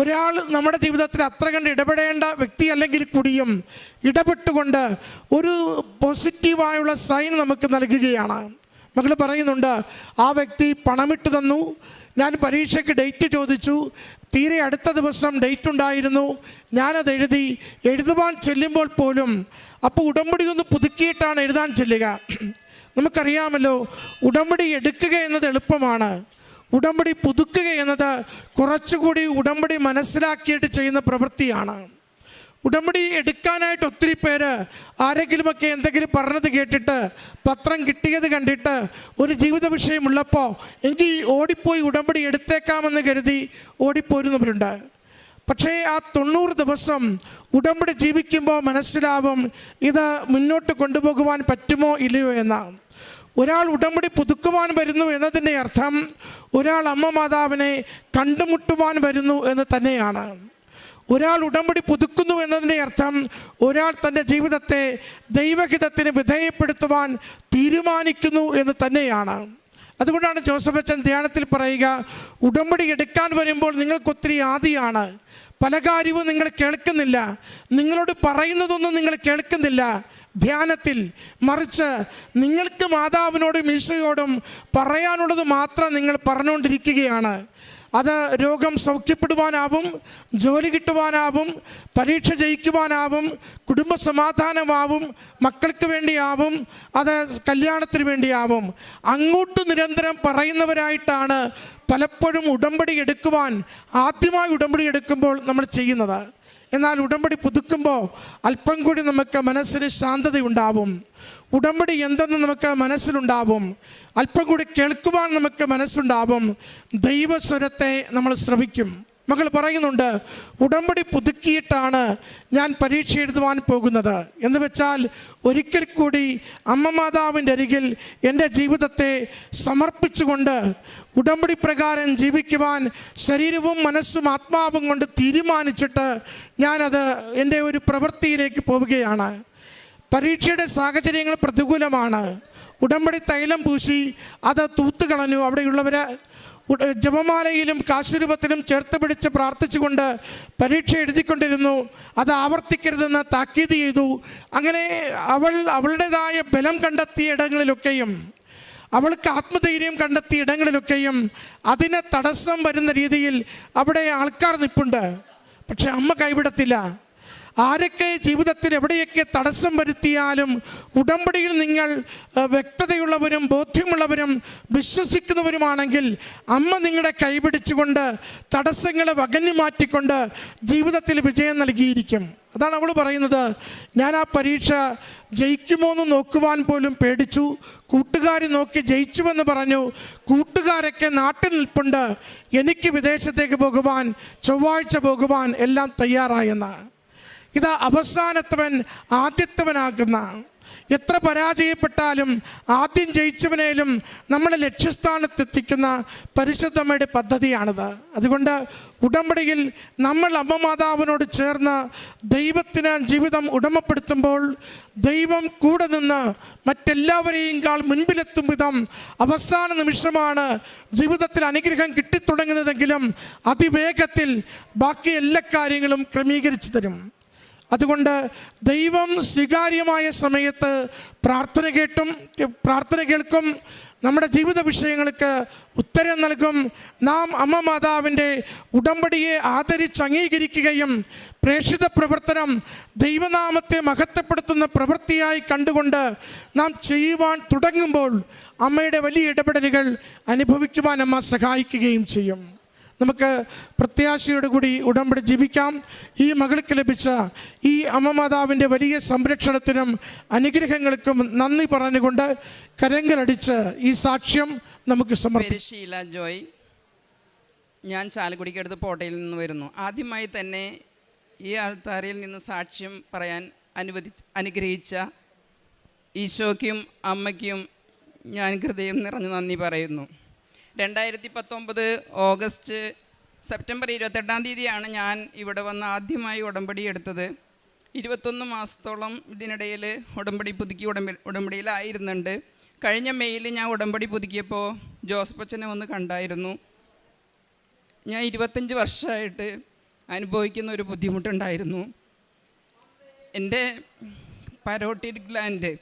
ഒരാൾ നമ്മുടെ ജീവിതത്തിൽ അത്ര കണ്ട് ഇടപെടേണ്ട വ്യക്തി അല്ലെങ്കിൽ കൂടിയും ഇടപെട്ടുകൊണ്ട് ഒരു പോസിറ്റീവായുള്ള സൈൻ നമുക്ക് നൽകുകയാണ്. മകൾ പറയുന്നുണ്ട്, ആ വ്യക്തി പണമിട്ട് തന്നു, ഞാൻ പരീക്ഷയ്ക്ക് ഡേറ്റ് ചോദിച്ചു, തീരെ അടുത്ത ദിവസം ഡേറ്റ് ഉണ്ടായിരുന്നു, ഞാനത് എഴുതുവാൻ ചെല്ലുമ്പോൾ പോലും അപ്പോൾ ഉടമ്പടി ഒന്ന് പുതുക്കിയിട്ടാണ് എഴുതാൻ ചെല്ലുക. നമുക്കറിയാമല്ലോ, ഉടമ്പടി എടുക്കുക എന്നത് എളുപ്പമാണ്, ഉടമ്പടി പുതുക്കുക എന്നത് കുറച്ചുകൂടി ഉടമ്പടി മനസ്സിലാക്കിയിട്ട് ചെയ്യുന്ന പ്രവൃത്തിയാണ്. ഉടമ്പടി എടുക്കാനായിട്ട് ഒത്തിരി പേര് ആരെങ്കിലുമൊക്കെ എന്തെങ്കിലും പറഞ്ഞത് കേട്ടിട്ട്, പത്രം കിട്ടിയത് കണ്ടിട്ട്, ഒരു ജീവിത വിഷയമുള്ളപ്പോൾ എനിക്ക് ഓടിപ്പോയി ഉടമ്പടി എടുത്തേക്കാമെന്ന് കരുതി ഓടിപ്പോരുന്നവരുണ്ട്. പക്ഷേ ആ 90 ദിവസം ഉടമ്പടി ജീവിക്കുമ്പോൾ മനസ്സിലാവും ഇത് മുന്നോട്ട് കൊണ്ടുപോകുവാൻ പറ്റുമോ ഇല്ലയോ എന്ന്. ഒരാൾ ഉടമ്പടി പുതുക്കുവാൻ വരുന്നു എന്നതിൻ്റെ അർത്ഥം ഒരാൾ അമ്മ മാതാവിനെ കണ്ടുമുട്ടുവാൻ വരുന്നു എന്ന് തന്നെയാണ്. ഒരാൾ ഉടമ്പടി പുതുക്കുന്നു എന്നതിൻ്റെ അർത്ഥം ഒരാൾ തൻ്റെ ജീവിതത്തെ ദൈവഹിതത്തിന് വിധേയപ്പെടുത്തുവാൻ തീരുമാനിക്കുന്നു എന്ന് തന്നെയാണ്. അതുകൊണ്ടാണ് ജോസഫ് അച്ഛൻ ധ്യാനത്തിൽ പറയുക, ഉടമ്പടി എടുക്കാൻ വരുമ്പോൾ നിങ്ങൾക്കൊത്തിരി ആദിയാണ്, പല കാര്യവും നിങ്ങൾ കേൾക്കുന്നില്ല, നിങ്ങളോട് പറയുന്നതൊന്നും നിങ്ങൾ കേൾക്കുന്നില്ല, ധ്യാനത്തിൽ, മറിച്ച് നിങ്ങൾക്ക് മാതാവിനോടും ഈശോയോടും പറയാനുള്ളത് മാത്രം നിങ്ങൾ പറഞ്ഞുകൊണ്ടിരിക്കുകയാണ്. അത് രോഗം സൗഖ്യപ്പെടുവാനാവും, ജോലി കിട്ടുവാനാവും, പരീക്ഷ ജയിക്കുവാനാവും, കുടുംബ സമാധാനമാവും, മക്കൾക്ക് വേണ്ടിയാവും, അത് കല്യാണത്തിന് വേണ്ടിയാവും. അങ്ങോട്ട് നിരന്തരം പറയുന്നവരായിട്ടാണ് പലപ്പോഴും ഉടമ്പടി എടുക്കുവാൻ, ആദ്യമായി ഉടമ്പടി എടുക്കുമ്പോൾ നമ്മൾ ചെയ്യുന്നത്. എന്നാൽ ഉടമ്പടി പുതുക്കുമ്പോൾ അല്പം കൂടി നമുക്ക് മനസ്സിന് ശാന്തതയുണ്ടാവും. ഉടമ്പടി എന്തെന്ന് നമുക്ക് മനസ്സിലുണ്ടാവും. അല്പം കൂടി കേൾക്കുവാൻ നമുക്ക് മനസ്സുണ്ടാവും. ദൈവസ്വരത്തെ നമ്മൾ ശ്രവിക്കും. മകൾ പറയുന്നുണ്ട്, ഉടമ്പടി പുതുക്കിയിട്ടാണ് ഞാൻ പരീക്ഷ എഴുതുവാൻ പോകുന്നത് എന്ന് വെച്ചാൽ ഒരിക്കൽ കൂടി അമ്മ മാതാവിൻ്റെ അരികിൽ എൻ്റെ ജീവിതത്തെ സമർപ്പിച്ചുകൊണ്ട് ഉടമ്പടി പ്രകാരം ജീവിക്കുവാൻ ശരീരവും മനസ്സും ആത്മാവും കൊണ്ട് തീരുമാനിച്ചിട്ട് ഞാനത് എൻ്റെ ഒരു പ്രവൃത്തിയിലേക്ക് പോവുകയാണ്. പരീക്ഷയുടെ സാഹചര്യങ്ങൾ പ്രതികൂലമാണ്. ഉടമ്പടി തൈലം പൂശി അത് തൂത്തുകളഞ്ഞു. അവിടെയുള്ളവർ ജപമാലയിലും കാശുരൂപത്തിലും ചേർത്ത് പിടിച്ച് പ്രാർത്ഥിച്ചുകൊണ്ട് പരീക്ഷ എഴുതിക്കൊണ്ടിരുന്നു. അത് ആവർത്തിക്കരുതെന്ന് താക്കീത് ചെയ്തു. അങ്ങനെ അവളുടേതായ ബലം കണ്ടെത്തിയ ഇടങ്ങളിലൊക്കെയും, അവൾക്ക് ആത്മധൈര്യം കണ്ടെത്തിയ ഇടങ്ങളിലൊക്കെയും അതിന് തടസ്സം വരുന്ന രീതിയിൽ അവിടെ ആൾക്കാർ നിൽപ്പുണ്ട്. പക്ഷെ അമ്മ കൈവിടത്തില്ല. ആരൊക്കെ ജീവിതത്തിൽ എവിടെയൊക്കെ തടസ്സം വരുത്തിയാലും ഉടമ്പടിയിൽ നിങ്ങൾ വ്യക്തതയുള്ളവരും ബോധ്യമുള്ളവരും വിശ്വസിക്കുന്നവരുമാണെങ്കിൽ അമ്മ നിങ്ങളെ കൈപിടിച്ചുകൊണ്ട് തടസ്സങ്ങളെ വകഞ്ഞു മാറ്റിക്കൊണ്ട് ജീവിതത്തിൽ വിജയം നൽകിയിരിക്കും. അതാണ് അവൾ പറയുന്നത്. ഞാൻ ആ പരീക്ഷ ജയിക്കുമോ എന്ന് നോക്കുവാൻ പോലും പേടിച്ചു. കൂട്ടുകാർ നോക്കി ജയിച്ചുവെന്ന് പറഞ്ഞു. കൂട്ടുകാരൊക്കെ നാട്ടിൽ നിൽപ്പുണ്ട്. എനിക്ക് വിദേശത്തേക്ക് പോകുവാൻ, ചൊവ്വാഴ്ച പോകുവാൻ എല്ലാം തയ്യാറായെന്ന്. ഇതാ അവസാനത്തവൻ ആദ്യത്തവനാകുന്ന, എത്ര പരാജയപ്പെട്ടാലും ആദ്യം ജയിച്ചവനേലും നമ്മളെ ലക്ഷ്യസ്ഥാനത്തെത്തിക്കുന്ന പരിശുദ്ധമ്മയുടെ പദ്ധതിയാണിത്. അതുകൊണ്ട് ഉടമ്പടിയിൽ നമ്മൾ അമ്മ മാതാവിനോട് ചേർന്ന് ദൈവത്തിന് ജീവിതം ഉടമപ്പെടുത്തുമ്പോൾ ദൈവം കൂടെ നിന്ന് മറ്റെല്ലാവരെയും മുൻപിലെത്തും വിധം അവസാന നിമിഷമാണ് ജീവിതത്തിൽ അനുഗ്രഹം കിട്ടിത്തുടങ്ങുന്നതെങ്കിലും അതിവേഗത്തിൽ ബാക്കി എല്ലാ കാര്യങ്ങളും ക്രമീകരിച്ചു തരും. അതുകൊണ്ട് ദൈവം സ്വീകാര്യമായ സമയത്ത് പ്രാർത്ഥന കേൾക്കും. നമ്മുടെ ജീവിത വിഷയങ്ങൾക്ക് ഉത്തരം നൽകും. നാം അമ്മ മാതാവിൻ്റെ ഉടമ്പടിയെ ആദരിച്ച് അംഗീകരിക്കുകയും പ്രേക്ഷിത പ്രവർത്തനം ദൈവനാമത്തെ മഹത്വപ്പെടുത്തുന്ന പ്രവൃത്തിയായി കണ്ടുകൊണ്ട് നാം ചെയ്യുവാൻ തുടങ്ങുമ്പോൾ അമ്മയുടെ വലിയ ഇടപെടലുകൾ അനുഭവിക്കുവാൻ അമ്മ സഹായിക്കുകയും ചെയ്യും. നമുക്ക് പ്രത്യാശയോടുകൂടി ഉടമ്പടി ജീവിക്കാം. ഈ മകൾക്ക് ലഭിച്ച ഈ അമ്മ മാതാവിൻ്റെ വലിയ സംരക്ഷണത്തിനും അനുഗ്രഹങ്ങൾക്കും നന്ദി പറഞ്ഞുകൊണ്ട് കരങ്ങളടിച്ച് ഈ സാക്ഷ്യം നമുക്ക് സമർപ്പിക്കാം. ഷീല ജോയ്, ഞാൻ ചാലക്കുടിക്കടുത്ത് പോട്ടയിൽ നിന്ന് വരുന്നു. ആദ്യമായി തന്നെ ഈ ആൾത്താരയിൽ നിന്ന് സാക്ഷ്യം പറയാൻ അനുഗ്രഹിച്ച ഈശോയ്ക്കും അമ്മയ്ക്കും ഞാൻ ഹൃദയം നിറഞ്ഞ് നന്ദി പറയുന്നു. 2019 സെപ്റ്റംബർ 28 ഞാൻ ഇവിടെ വന്ന് ആദ്യമായി ഉടമ്പടി എടുത്തത്. 21 മാസത്തോളം ഇതിനിടയിൽ ഉടമ്പടി പുതുക്കി ഉടമ്പടിയിലായിരുന്നുണ്ട്. കഴിഞ്ഞ മെയ്യിൽ ഞാൻ ഉടമ്പടി പുതുക്കിയപ്പോൾ ജോസഫ് അച്ഛനെ വന്ന് കണ്ടായിരുന്നു. ഞാൻ 25 വർഷമായിട്ട് അനുഭവിക്കുന്ന ഒരു ബുദ്ധിമുട്ടുണ്ടായിരുന്നു. എൻ്റെ പരോട്ടിഡ് ഗ്ലാൻഡ്,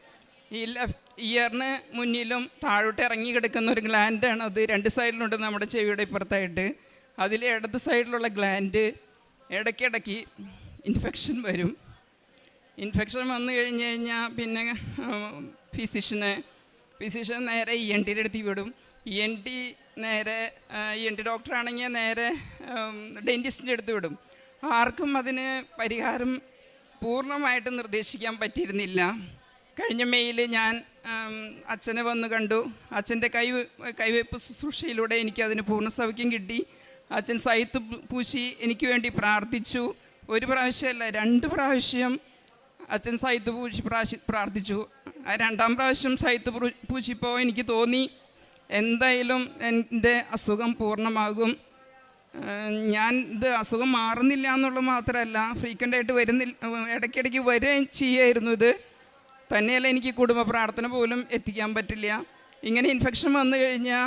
ഈ ലെഫ്റ്റ് ഇയറിന് മുന്നിലും താഴോട്ട് ഇറങ്ങി കിടക്കുന്ന ഒരു ഗ്ലാൻഡാണ്. അത് 2 സൈഡിലുണ്ട് നമ്മുടെ ചെവിയുടെ ഇപ്പുറത്തായിട്ട്. അതിൽ ഇടത് സൈഡിലുള്ള ഗ്ലാൻഡ് ഇടയ്ക്കിടയ്ക്ക് ഇൻഫെക്ഷൻ വരും. ഇൻഫെക്ഷൻ വന്നു കഴിഞ്ഞാൽ പിന്നെ ഫിസിഷ്യൻ നേരെ ENT അടുത്ത് വിടും. നേരെ ENT ഡോക്ടറാണെങ്കിൽ നേരെ ഡെൻറ്റിസ്റ്റിൻ്റെ അടുത്ത് വിടും. ആർക്കും അതിന് പരിഹാരം പൂർണ്ണമായിട്ട് നിർദ്ദേശിക്കാൻ പറ്റിയിരുന്നില്ല. കഴിഞ്ഞ മെയ്യിൽ ഞാൻ അച്ഛനെ വന്ന് കണ്ടു. അച്ഛൻ്റെ കൈവയ്പ്പ് ശുശ്രൂഷയിലൂടെ എനിക്കതിന് പൂർണ്ണ സൗഖ്യം കിട്ടി. അച്ഛൻ സൈത്ത് പൂശി എനിക്ക് വേണ്ടി പ്രാർത്ഥിച്ചു. 1 പ്രാവശ്യമല്ല 2 പ്രാവശ്യം അച്ഛൻ സൈത്ത് പൂശി പ്രാർത്ഥിച്ചു. 2ാം പ്രാവശ്യം സൈത്ത് പൂശിപ്പോൾ എനിക്ക് തോന്നി എന്തായാലും എൻ്റെ അസുഖം പൂർണ്ണമാകും. ഞാൻ ഇത് അസുഖം മാറുന്നില്ല എന്നുള്ളത് മാത്രമല്ല, ഫ്രീക്വൻ്റായിട്ട് ഇടയ്ക്കിടയ്ക്ക് വരികയും ചെയ്യായിരുന്നു. ഇത് തന്നെയല്ല, എനിക്ക് കുടുംബ പ്രാർത്ഥന പോലും എത്തിക്കാൻ പറ്റില്ല. ഇങ്ങനെ ഇൻഫെക്ഷൻ വന്നു കഴിഞ്ഞാൽ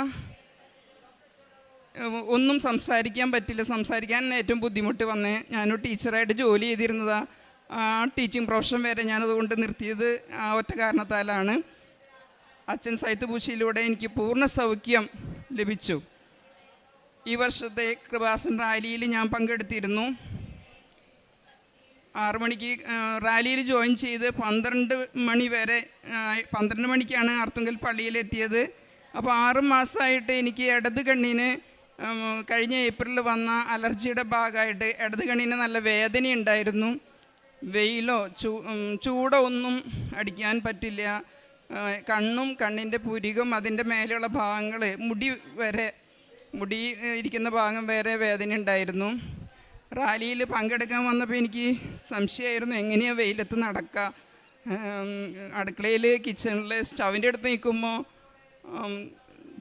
ഒന്നും സംസാരിക്കാൻ പറ്റില്ല. സംസാരിക്കാൻ ഏറ്റവും ബുദ്ധിമുട്ട് വന്നേ. ഞാനൊരു ടീച്ചറായിട്ട് ജോലി ചെയ്തിരുന്നതാണ്. ടീച്ചിങ് പ്രൊഫഷൻ വരെ ഞാനതുകൊണ്ട് നിർത്തിയത് ആ ഒറ്റ കാരണത്താലാണ്. അച്ഛൻ സൈത്ത് പൂശിയിലൂടെ എനിക്ക് പൂർണ്ണ സൗഖ്യം ലഭിച്ചു. ഈ വർഷത്തെ കൃപാസൻ റാലിയിൽ ഞാൻ പങ്കെടുത്തിരുന്നു. 6 മണിക്ക് റാലിയിൽ ജോയിൻ ചെയ്ത് 12 മണി വരെ 12 മണിക്കാണ് ആർത്തുങ്കൽ പള്ളിയിലെത്തിയത്. അപ്പോൾ 6 മാസമായിട്ട് എനിക്ക് ഇടത് കണ്ണിന് കഴിഞ്ഞ ഏപ്രിലിൽ വന്ന അലർജിയുടെ ഭാഗമായിട്ട് ഇടത് കണ്ണിന് നല്ല വേദനയുണ്ടായിരുന്നു. വെയിലോ ചൂടോ ഒന്നും അടിക്കാൻ പറ്റില്ല. കണ്ണും കണ്ണിൻ്റെ പുരികം അതിൻ്റെ മേലെയുള്ള ഭാഗങ്ങൾ മുടി ഇരിക്കുന്ന ഭാഗം വരെ വേദന ഉണ്ടായിരുന്നു. റാലിയിൽ പങ്കെടുക്കാൻ വന്നപ്പോൾ എനിക്ക് സംശയമായിരുന്നു, എങ്ങനെയാണ് വെയിലത്ത് നടക്കുക. അടുക്കളയിൽ കിച്ചണിൽ സ്റ്റവിൻ്റെ അടുത്ത് നിൽക്കുമ്പോൾ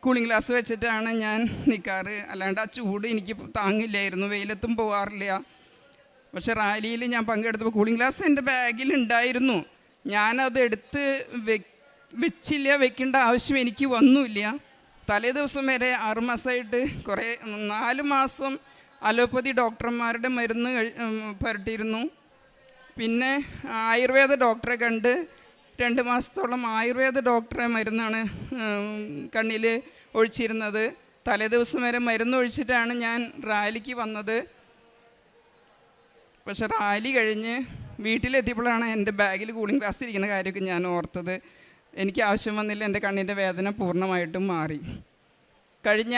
കൂളിംഗ് ഗ്ലാസ് വെച്ചിട്ടാണ് ഞാൻ നിൽക്കാറ്. അല്ലാണ്ട് ആ ചൂട് എനിക്ക് താങ്ങില്ലായിരുന്നു, വെയിലത്തും പോകാറില്ല. പക്ഷെ റാലിയിൽ ഞാൻ പങ്കെടുത്തപ്പോൾ കൂളിംഗ് ഗ്ലാസ് എൻ്റെ ബാഗിലുണ്ടായിരുന്നു. ഞാനത് എടുത്ത് വെക്കേണ്ട ആവശ്യം എനിക്ക് വന്നില്ല. തലേ ദിവസം വരെ 6 മാസമായിട്ട് 4 മാസം അലോപ്പതി ഡോക്ടർമാരുടെ മരുന്ന് പുരട്ടിയിരുന്നു. പിന്നെ ആയുർവേദ ഡോക്ടറെ കണ്ട് 2 മാസത്തോളം ആയുർവേദ ഡോക്ടറെ മരുന്നാണ് കണ്ണിൽ ഒഴിച്ചിരുന്നത്. തലേ ദിവസം വരെ മരുന്ന് ഒഴിച്ചിട്ടാണ് ഞാൻ റാലിക്ക് വന്നത്. പക്ഷെ റാലി കഴിഞ്ഞ് വീട്ടിലെത്തിയപ്പോഴാണ് എൻ്റെ ബാഗിൽ കൂളിംഗ് ഗ്ലാസ് ഇരിക്കുന്ന കാര്യമൊക്കെ ഞാൻ ഓർത്തത്. എനിക്ക് ആവശ്യം വന്നില്ല, എൻ്റെ കണ്ണിൻ്റെ വേദന പൂർണ്ണമായിട്ടും മാറി. കഴിഞ്ഞ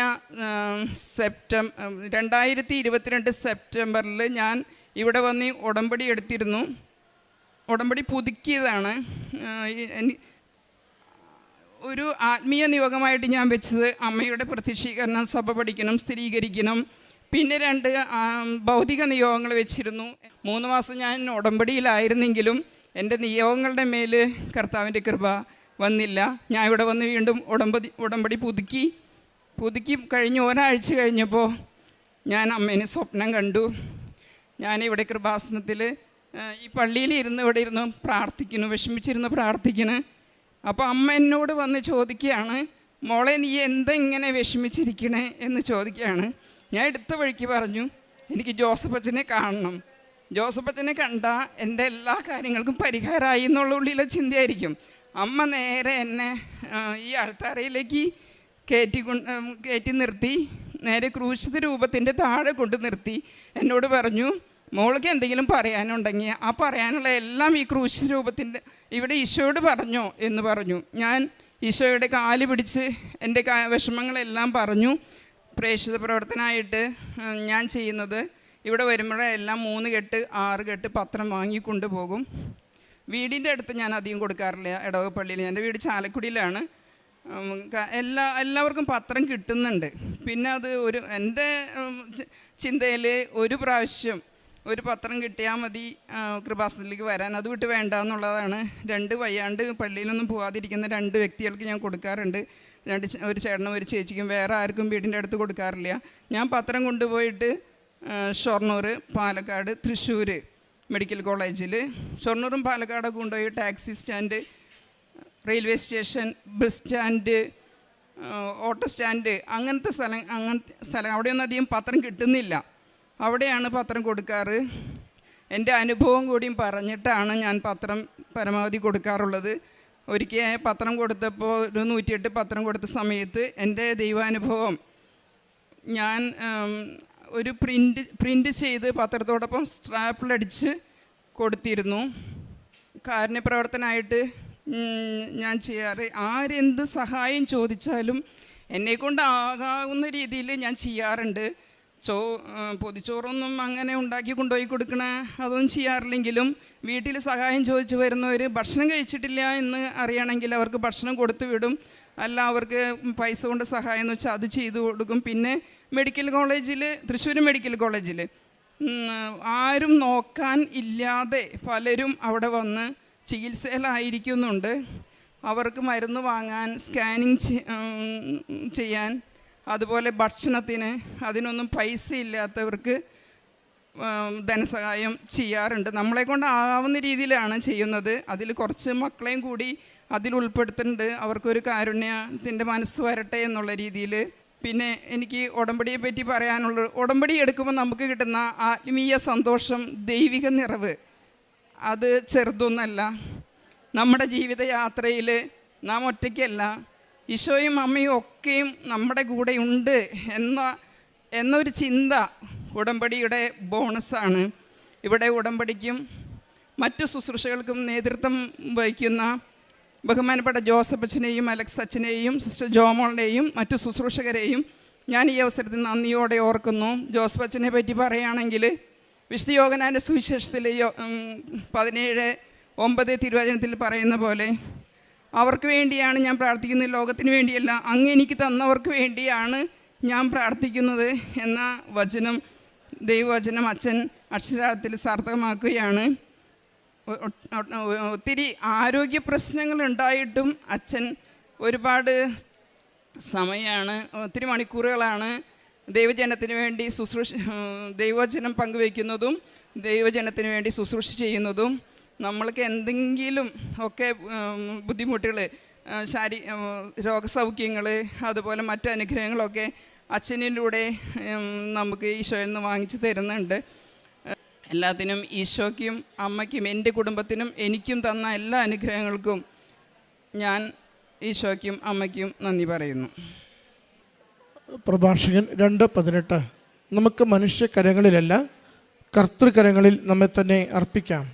2022 സെപ്റ്റംബറിൽ ഞാൻ ഇവിടെ വന്ന് ഉടമ്പടി എടുത്തിരുന്നു. ഉടമ്പടി പുതുക്കിയതാണ്. ഒരു ആത്മീയ നിയോഗമായിട്ട് ഞാൻ വെച്ചത് അമ്മയുടെ പ്രത്യക്ഷീകരണം, സഭ പഠിക്കണം, സ്ഥിരീകരിക്കണം. പിന്നെ 2 ഭൗതിക നിയോഗങ്ങൾ വെച്ചിരുന്നു. 3 മാസം ഞാൻ ഉടമ്പടിയിലായിരുന്നെങ്കിലും എൻ്റെ നിയോഗങ്ങളുടെ മേൽ കർത്താവിൻ്റെ കൃപ വന്നില്ല. ഞാൻ ഇവിടെ വന്ന് വീണ്ടും ഉടമ്പടി പുതുക്കി കഴിഞ്ഞ് ഒരാഴ്ച കഴിഞ്ഞപ്പോൾ ഞാൻ അമ്മേനെ സ്വപ്നം കണ്ടു. ഞാനിവിടെ കൃപാസനത്തിൽ ഈ പള്ളിയിൽ ഇവിടെ ഇരുന്ന് പ്രാർത്ഥിക്കുന്നു, വിഷമിച്ചിരുന്ന് പ്രാർത്ഥിക്കുന്നു. അപ്പോൾ അമ്മ എന്നോട് വന്ന് ചോദിക്കുകയാണ്, മോളെ നീ എന്താ ഇങ്ങനെ വിഷമിച്ചിരിക്കണേ എന്ന് ചോദിക്കുകയാണ്. ഞാൻ എടുത്ത വഴിക്ക് പറഞ്ഞു, എനിക്ക് ജോസഫ് അച്ഛനെ കാണണം. ജോസഫ് അച്ഛനെ കണ്ടാൽ എൻ്റെ എല്ലാ കാര്യങ്ങൾക്കും പരിഹാരമായി എന്നുള്ള ഉള്ളിലെ ചിന്തയായിരിക്കും. അമ്മ നേരെ എന്നെ ഈ ആൾത്താരയിലേക്ക് കയറ്റി നിർത്തി, നേരെ ക്രൂശിത രൂപത്തിൻ്റെ താഴെ കൊണ്ട് നിർത്തി എന്നോട് പറഞ്ഞു, മോൾക്ക് എന്തെങ്കിലും പറയാനുണ്ടെങ്കിൽ ആ പറയാനുള്ള എല്ലാം ഈ ക്രൂശിത രൂപത്തിൻ്റെ ഇവിടെ ഈശോയോട് പറഞ്ഞോ എന്ന് പറഞ്ഞു. ഞാൻ ഈശോയുടെ കാല് പിടിച്ച് എൻ്റെ വിഷമങ്ങളെല്ലാം പറഞ്ഞു. പ്രേക്ഷിത പ്രവർത്തനമായിട്ട് ഞാൻ ചെയ്യുന്നത് ഇവിടെ വരുമ്പോഴെല്ലാം 3 കെട്ട് 6 കെട്ട് പത്രം വാങ്ങിക്കൊണ്ട് പോകും. വീടിൻ്റെ അടുത്ത് ഞാൻ അധികം കൊടുക്കാറില്ല. ഇടവകപ്പള്ളിയിൽ, എൻ്റെ വീട് ചാലക്കുടിയിലാണ്. എല്ലാവർക്കും പത്രം കിട്ടുന്നുണ്ട്. പിന്നെ അത് എൻ്റെ ചിന്തയിൽ ഒരു പ്രാവശ്യം ഒരു പത്രം കിട്ടിയാൽ മതി കൃപാസനത്തിലേക്ക് വരാൻ, അത് വിട്ട് വേണ്ട എന്നുള്ളതാണ്. 2 വയ്യാണ്ട് പള്ളിയിലൊന്നും പോകാതിരിക്കുന്ന 2 വ്യക്തികൾക്ക് ഞാൻ കൊടുക്കാറുണ്ട്. ഒരു ചേട്ടനും ഒരു ചേച്ചിക്കും, വേറെ ആർക്കും വീടിൻ്റെ അടുത്ത് കൊടുക്കാറില്ല. ഞാൻ പത്രം കൊണ്ടുപോയിട്ട് ഷൊർണൂർ, പാലക്കാട്, തൃശ്ശൂർ മെഡിക്കൽ കോളേജിൽ, ഷൊർണൂറും പാലക്കാടൊക്കെ കൊണ്ടുപോയി taxi stand, railway station, bus stand, auto stand, അങ്ങനത്തെ സ്ഥലം അവിടെയൊന്നും അധികം പത്രം കിട്ടുന്നില്ല. അവിടെയാണ് പത്രം കൊടുക്കാറ്. എൻ്റെ അനുഭവം കൂടിയും പറഞ്ഞിട്ടാണ് ഞാൻ പത്രം പരമാവധി കൊടുക്കാറുള്ളത്. ഒരിക്കൽ പത്രം കൊടുത്തപ്പോൾ ഒരു 108 പത്രം കൊടുത്ത സമയത്ത് എൻ്റെ ദൈവാനുഭവം, ഞാൻ ഒരു പ്രിൻ്റ് ചെയ്ത് പത്രത്തോടൊപ്പം സ്ട്രാപ്പിലടിച്ച് കൊടുത്തിരുന്നു. കാരുണ്യ പ്രവർത്തനമായിട്ട് ഞാൻ ചെയ്യാറ്. ആരെന്ത് സഹായം ചോദിച്ചാലും എന്നെക്കൊണ്ട് ആകാവുന്ന രീതിയിൽ ഞാൻ ചെയ്യാറുണ്ട്. പൊതിച്ചോറൊന്നും അങ്ങനെ ഉണ്ടാക്കി കൊണ്ടുപോയി കൊടുക്കണ അതൊന്നും ചെയ്യാറില്ലെങ്കിലും വീട്ടിൽ സഹായം ചോദിച്ച് വരുന്നവർ ഭക്ഷണം കഴിച്ചിട്ടില്ല എന്ന് അറിയണമെങ്കിൽ അവർക്ക് ഭക്ഷണം കൊടുത്തു വിടും. അല്ല അവർക്ക് പൈസ കൊണ്ട് സഹായം എന്ന് വെച്ചാൽ അത് ചെയ്തു കൊടുക്കും. പിന്നെ മെഡിക്കൽ കോളേജിൽ, തൃശ്ശൂർ മെഡിക്കൽ കോളേജിൽ ആരും നോക്കാൻ ഇല്ലാതെ പലരും അവിടെ വന്ന് ചികിത്സയിലായിരിക്കുന്നുണ്ട്. അവർക്ക് മരുന്ന് വാങ്ങാൻ, സ്കാനിങ് ചെയ്യാൻ, അതുപോലെ ഭക്ഷണത്തിന്, അതിനൊന്നും പൈസ ഇല്ലാത്തവർക്ക് ധനസഹായം ചെയ്യാറുണ്ട്. നമ്മളെ കൊണ്ട് ആവുന്ന രീതിയിലാണ് ചെയ്യുന്നത്. അതിൽ കുറച്ച് മക്കളെയും കൂടി അതിൽ ഉൾപ്പെടുത്തുന്നുണ്ട്. അവർക്കൊരു കാരുണ്യത്തിൻ്റെ മനസ്സ് വരട്ടെ എന്നുള്ള രീതിയിൽ. പിന്നെ എനിക്ക് ഉടമ്പടിയെ പറ്റി പറയാനുള്ളത്, ഉടമ്പടി എടുക്കുമ്പോൾ നമുക്ക് കിട്ടുന്ന ആത്മീയ സന്തോഷം, ദൈവിക നിറവ്, അത് ചെറുതൊന്നല്ല. നമ്മുടെ ജീവിതയാത്രയിൽ നാം ഒറ്റയ്ക്കല്ല, ഈശോയും അമ്മയും ഒക്കെയും നമ്മുടെ കൂടെ ഉണ്ട് എന്നൊരു ചിന്ത ഉടമ്പടിയുടെ ബോണസാണ്. ഇവിടെ ഉടമ്പടിക്കും മറ്റു ശുശ്രൂഷകൾക്കും നേതൃത്വം വഹിക്കുന്ന ബഹുമാനപ്പെട്ട ജോസഫ് അച്ഛനെയും അലക്സ് അച്ഛനെയും സിസ്റ്റർ ജോമോളിനെയും മറ്റു ശുശ്രൂഷകരെയും ഞാൻ ഈ അവസരത്തിൽ നന്ദിയോടെ ഓർക്കുന്നു. ജോസഫ് അച്ഛനെ പറ്റി പറയുകയാണെങ്കിൽ വിശുദ്ധ യോഹന്നാന്റെ സുവിശേഷത്തിൽ 17:9 തിരുവചനത്തിൽ പറയുന്ന പോലെ, അവർക്ക് വേണ്ടിയാണ് ഞാൻ പ്രാർത്ഥിക്കുന്നത്, ലോകത്തിന് വേണ്ടിയല്ല, അങ്ങ് എനിക്ക് തന്നവർക്ക് വേണ്ടിയാണ് ഞാൻ പ്രാർത്ഥിക്കുന്നത് എന്ന വചനം, ദൈവവചനം അച്ഛൻ അക്ഷരാർത്ഥത്തിൽ സാർത്ഥകമാക്കുകയാണ്. ഒത്തിരി ആരോഗ്യ പ്രശ്നങ്ങൾ ഉണ്ടായിട്ടും അച്ഛൻ ഒരുപാട് സമയമാണ്, ഒത്തിരി മണിക്കൂറുകളാണ് ദൈവജനത്തിന് വേണ്ടി ദൈവവചനം പങ്കുവയ്ക്കുന്നതും ദൈവജനത്തിന് വേണ്ടി ശുശ്രൂഷ ചെയ്യുന്നതും. നമ്മൾക്ക് എന്തെങ്കിലും ഒക്കെ ബുദ്ധിമുട്ടുകൾ, രോഗസൗഖ്യങ്ങൾ, അതുപോലെ മറ്റ് അനുഗ്രഹങ്ങളൊക്കെ അച്ഛനിലൂടെ നമുക്ക് ഈശോയിൽ നിന്ന് വാങ്ങിച്ചു തരുന്നുണ്ട്. എല്ലാത്തിനും ഈശോയ്ക്കും അമ്മയ്ക്കും എൻ്റെ കുടുംബത്തിനും എനിക്കും തന്ന എല്ലാ അനുഗ്രഹങ്ങൾക്കും ഞാൻ ഈശോയ്ക്കും അമ്മയ്ക്കും നന്ദി പറയുന്നു. പ്രഭാഷകൻ 2:18 നമുക്ക് മനുഷ്യകരങ്ങളിലല്ല കർത്തൃകരങ്ങളിൽ നമ്മെ തന്നെ അർപ്പിക്കാം.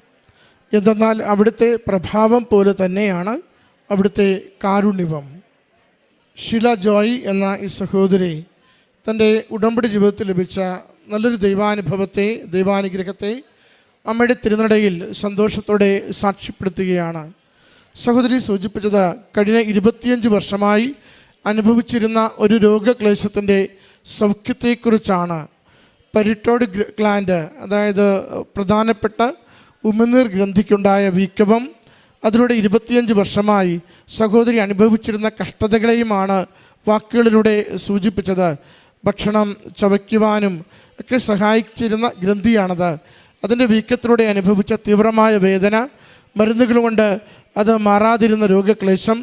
എന്തെന്നാൽ അവിടുത്തെ പ്രഭാവം പോലെ തന്നെയാണ് അവിടുത്തെ കാരുണ്യവും. ഷീല ജോയ് എന്ന ഈ സഹോദരി തൻ്റെ ഉടമ്പടി ജീവിതത്തിൽ ലഭിച്ച നല്ലൊരു ദൈവാനുഗ്രഹത്തെ അമ്മയുടെ തിരുനടയിൽ സന്തോഷത്തോടെ സാക്ഷ്യപ്പെടുത്തുകയാണ്. സഹോദരി സൂചിപ്പിച്ചത് കഴിഞ്ഞ 25 വർഷമായി അനുഭവിച്ചിരുന്ന ഒരു രോഗക്ലേശത്തിൻ്റെ സൗഖ്യത്തെക്കുറിച്ചാണ്. പരിറ്റോഡ് ഗ്ലാൻഡ്, അതായത് പ്രധാനപ്പെട്ട ഉമിനീർ ഗ്രന്ഥിക്കുണ്ടായ വീക്കവും അതിലൂടെ 25 വർഷമായി സഹോദരി അനുഭവിച്ചിരുന്ന കഷ്ടതകളെയുമാണ് വാക്കുകളിലൂടെ സൂചിപ്പിച്ചത്. ഭക്ഷണം ചവയ്ക്കുവാനും ഒക്കെ സഹായിച്ചിരുന്ന ഗ്രന്ഥിയാണത്. അതിൻ്റെ വീക്കത്തിലൂടെ അനുഭവിച്ച തീവ്രമായ വേദന, മരുന്നുകൾ കൊണ്ട് അത് മാറാതിരുന്ന രോഗക്ലേശം,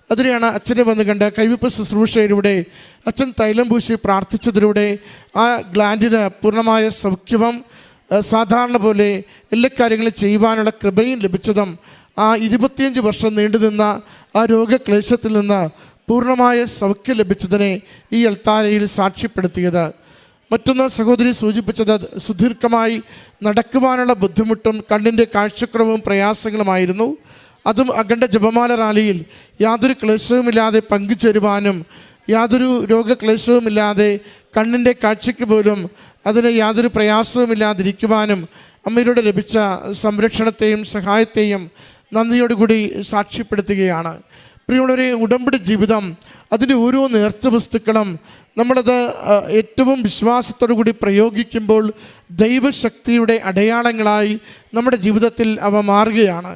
അതിനെയാണ് അച്ഛനെ വന്ന് കണ്ട് കൈവിപ്പ് ശുശ്രൂഷയിലൂടെ അച്ഛൻ തൈലം പൂശി പ്രാർത്ഥിച്ചതിലൂടെ ആ ഗ്ലാൻഡിന് പൂർണ്ണമായ സൗഖ്യവും സാധാരണ പോലെ എല്ലാ കാര്യങ്ങളും ചെയ്യുവാനുള്ള കൃപയും ലഭിച്ചതും ആ 25 വർഷം നീണ്ടുനിന്ന ആ രോഗക്ലേശത്തിൽ നിന്ന് പൂർണ്ണമായ സൗഖ്യം ലഭിച്ചതിനെ ഈ അൾത്താരയിൽ സാക്ഷ്യപ്പെടുത്തിയത്. മറ്റൊന്ന് സഹോദരി സൂചിപ്പിച്ചത് സുദീർഘമായി നടക്കുവാനുള്ള ബുദ്ധിമുട്ടും കണ്ണിൻ്റെ കാഴ്ചക്കുറവും പ്രയാസങ്ങളുമായിരുന്നു. അതും അഖണ്ഡ ജപമാല റാലിയിൽ യാതൊരു ക്ലേശവുമില്ലാതെ പങ്കുചേരുവാനും യാതൊരു രോഗക്ലേശവുമില്ലാതെ കണ്ണിൻ്റെ കാഴ്ചയ്ക്ക് പോലും അതിന് യാതൊരു പ്രയാസവുമില്ലാതിരിക്കുവാനും അമ്മയിലൂടെ ലഭിച്ച സംരക്ഷണത്തെയും സഹായത്തെയും നന്ദിയോടുകൂടി സാക്ഷ്യപ്പെടുത്തുകയാണ്. പ്രിയമുള്ളവരെ, ഉടമ്പടി ജീവിതം അതിൻ്റെ ഓരോ നേർച്ച വസ്തുക്കളും നമ്മളത് ഏറ്റവും വിശ്വാസത്തോടു കൂടി പ്രയോഗിക്കുമ്പോൾ ദൈവശക്തിയുടെ അടയാളങ്ങളായി നമ്മുടെ ജീവിതത്തിൽ അവ മാറുകയാണ്.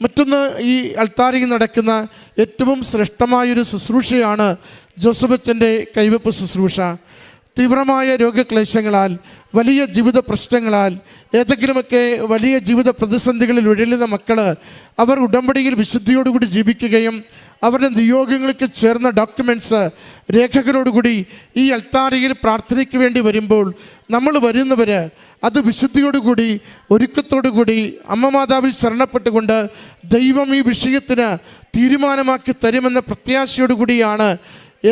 മറ്റൊന്ന്, ഈ അൾത്താരയിൽ നടക്കുന്ന ഏറ്റവും ശ്രേഷ്ഠമായൊരു ശുശ്രൂഷയാണ് ജോസഫ് അച്ഛൻ്റെ കൈവെപ്പ് ശുശ്രൂഷ. തീവ്രമായ രോഗക്ലേശങ്ങളാൽ, വലിയ ജീവിത പ്രശ്നങ്ങളാൽ, ഏതെങ്കിലുമൊക്കെ വലിയ ജീവിത പ്രതിസന്ധികളിൽ ഉഴലുന്ന മക്കൾ അവർ ഉടമ്പടിയിൽ വിശുദ്ധിയോടുകൂടി ജീവിക്കുകയും അവരുടെ നിയോഗങ്ങൾക്ക് ചേർന്ന ഡോക്യുമെൻറ്റ്സ് രേഖകളോടുകൂടി ഈ അൾത്താരയിൽ പ്രാർത്ഥനയ്ക്ക് വേണ്ടി വരുമ്പോൾ നമ്മൾ വരുന്നവർ അത് വിശുദ്ധിയോടുകൂടി ഒരുക്കത്തോടുകൂടി അമ്മ മാതാവിൽ ശരണപ്പെട്ടുകൊണ്ട് ദൈവം ഈ വിഷയത്തിന് തീരുമാനമാക്കി തരുമെന്ന പ്രത്യാശയോടുകൂടിയാണ്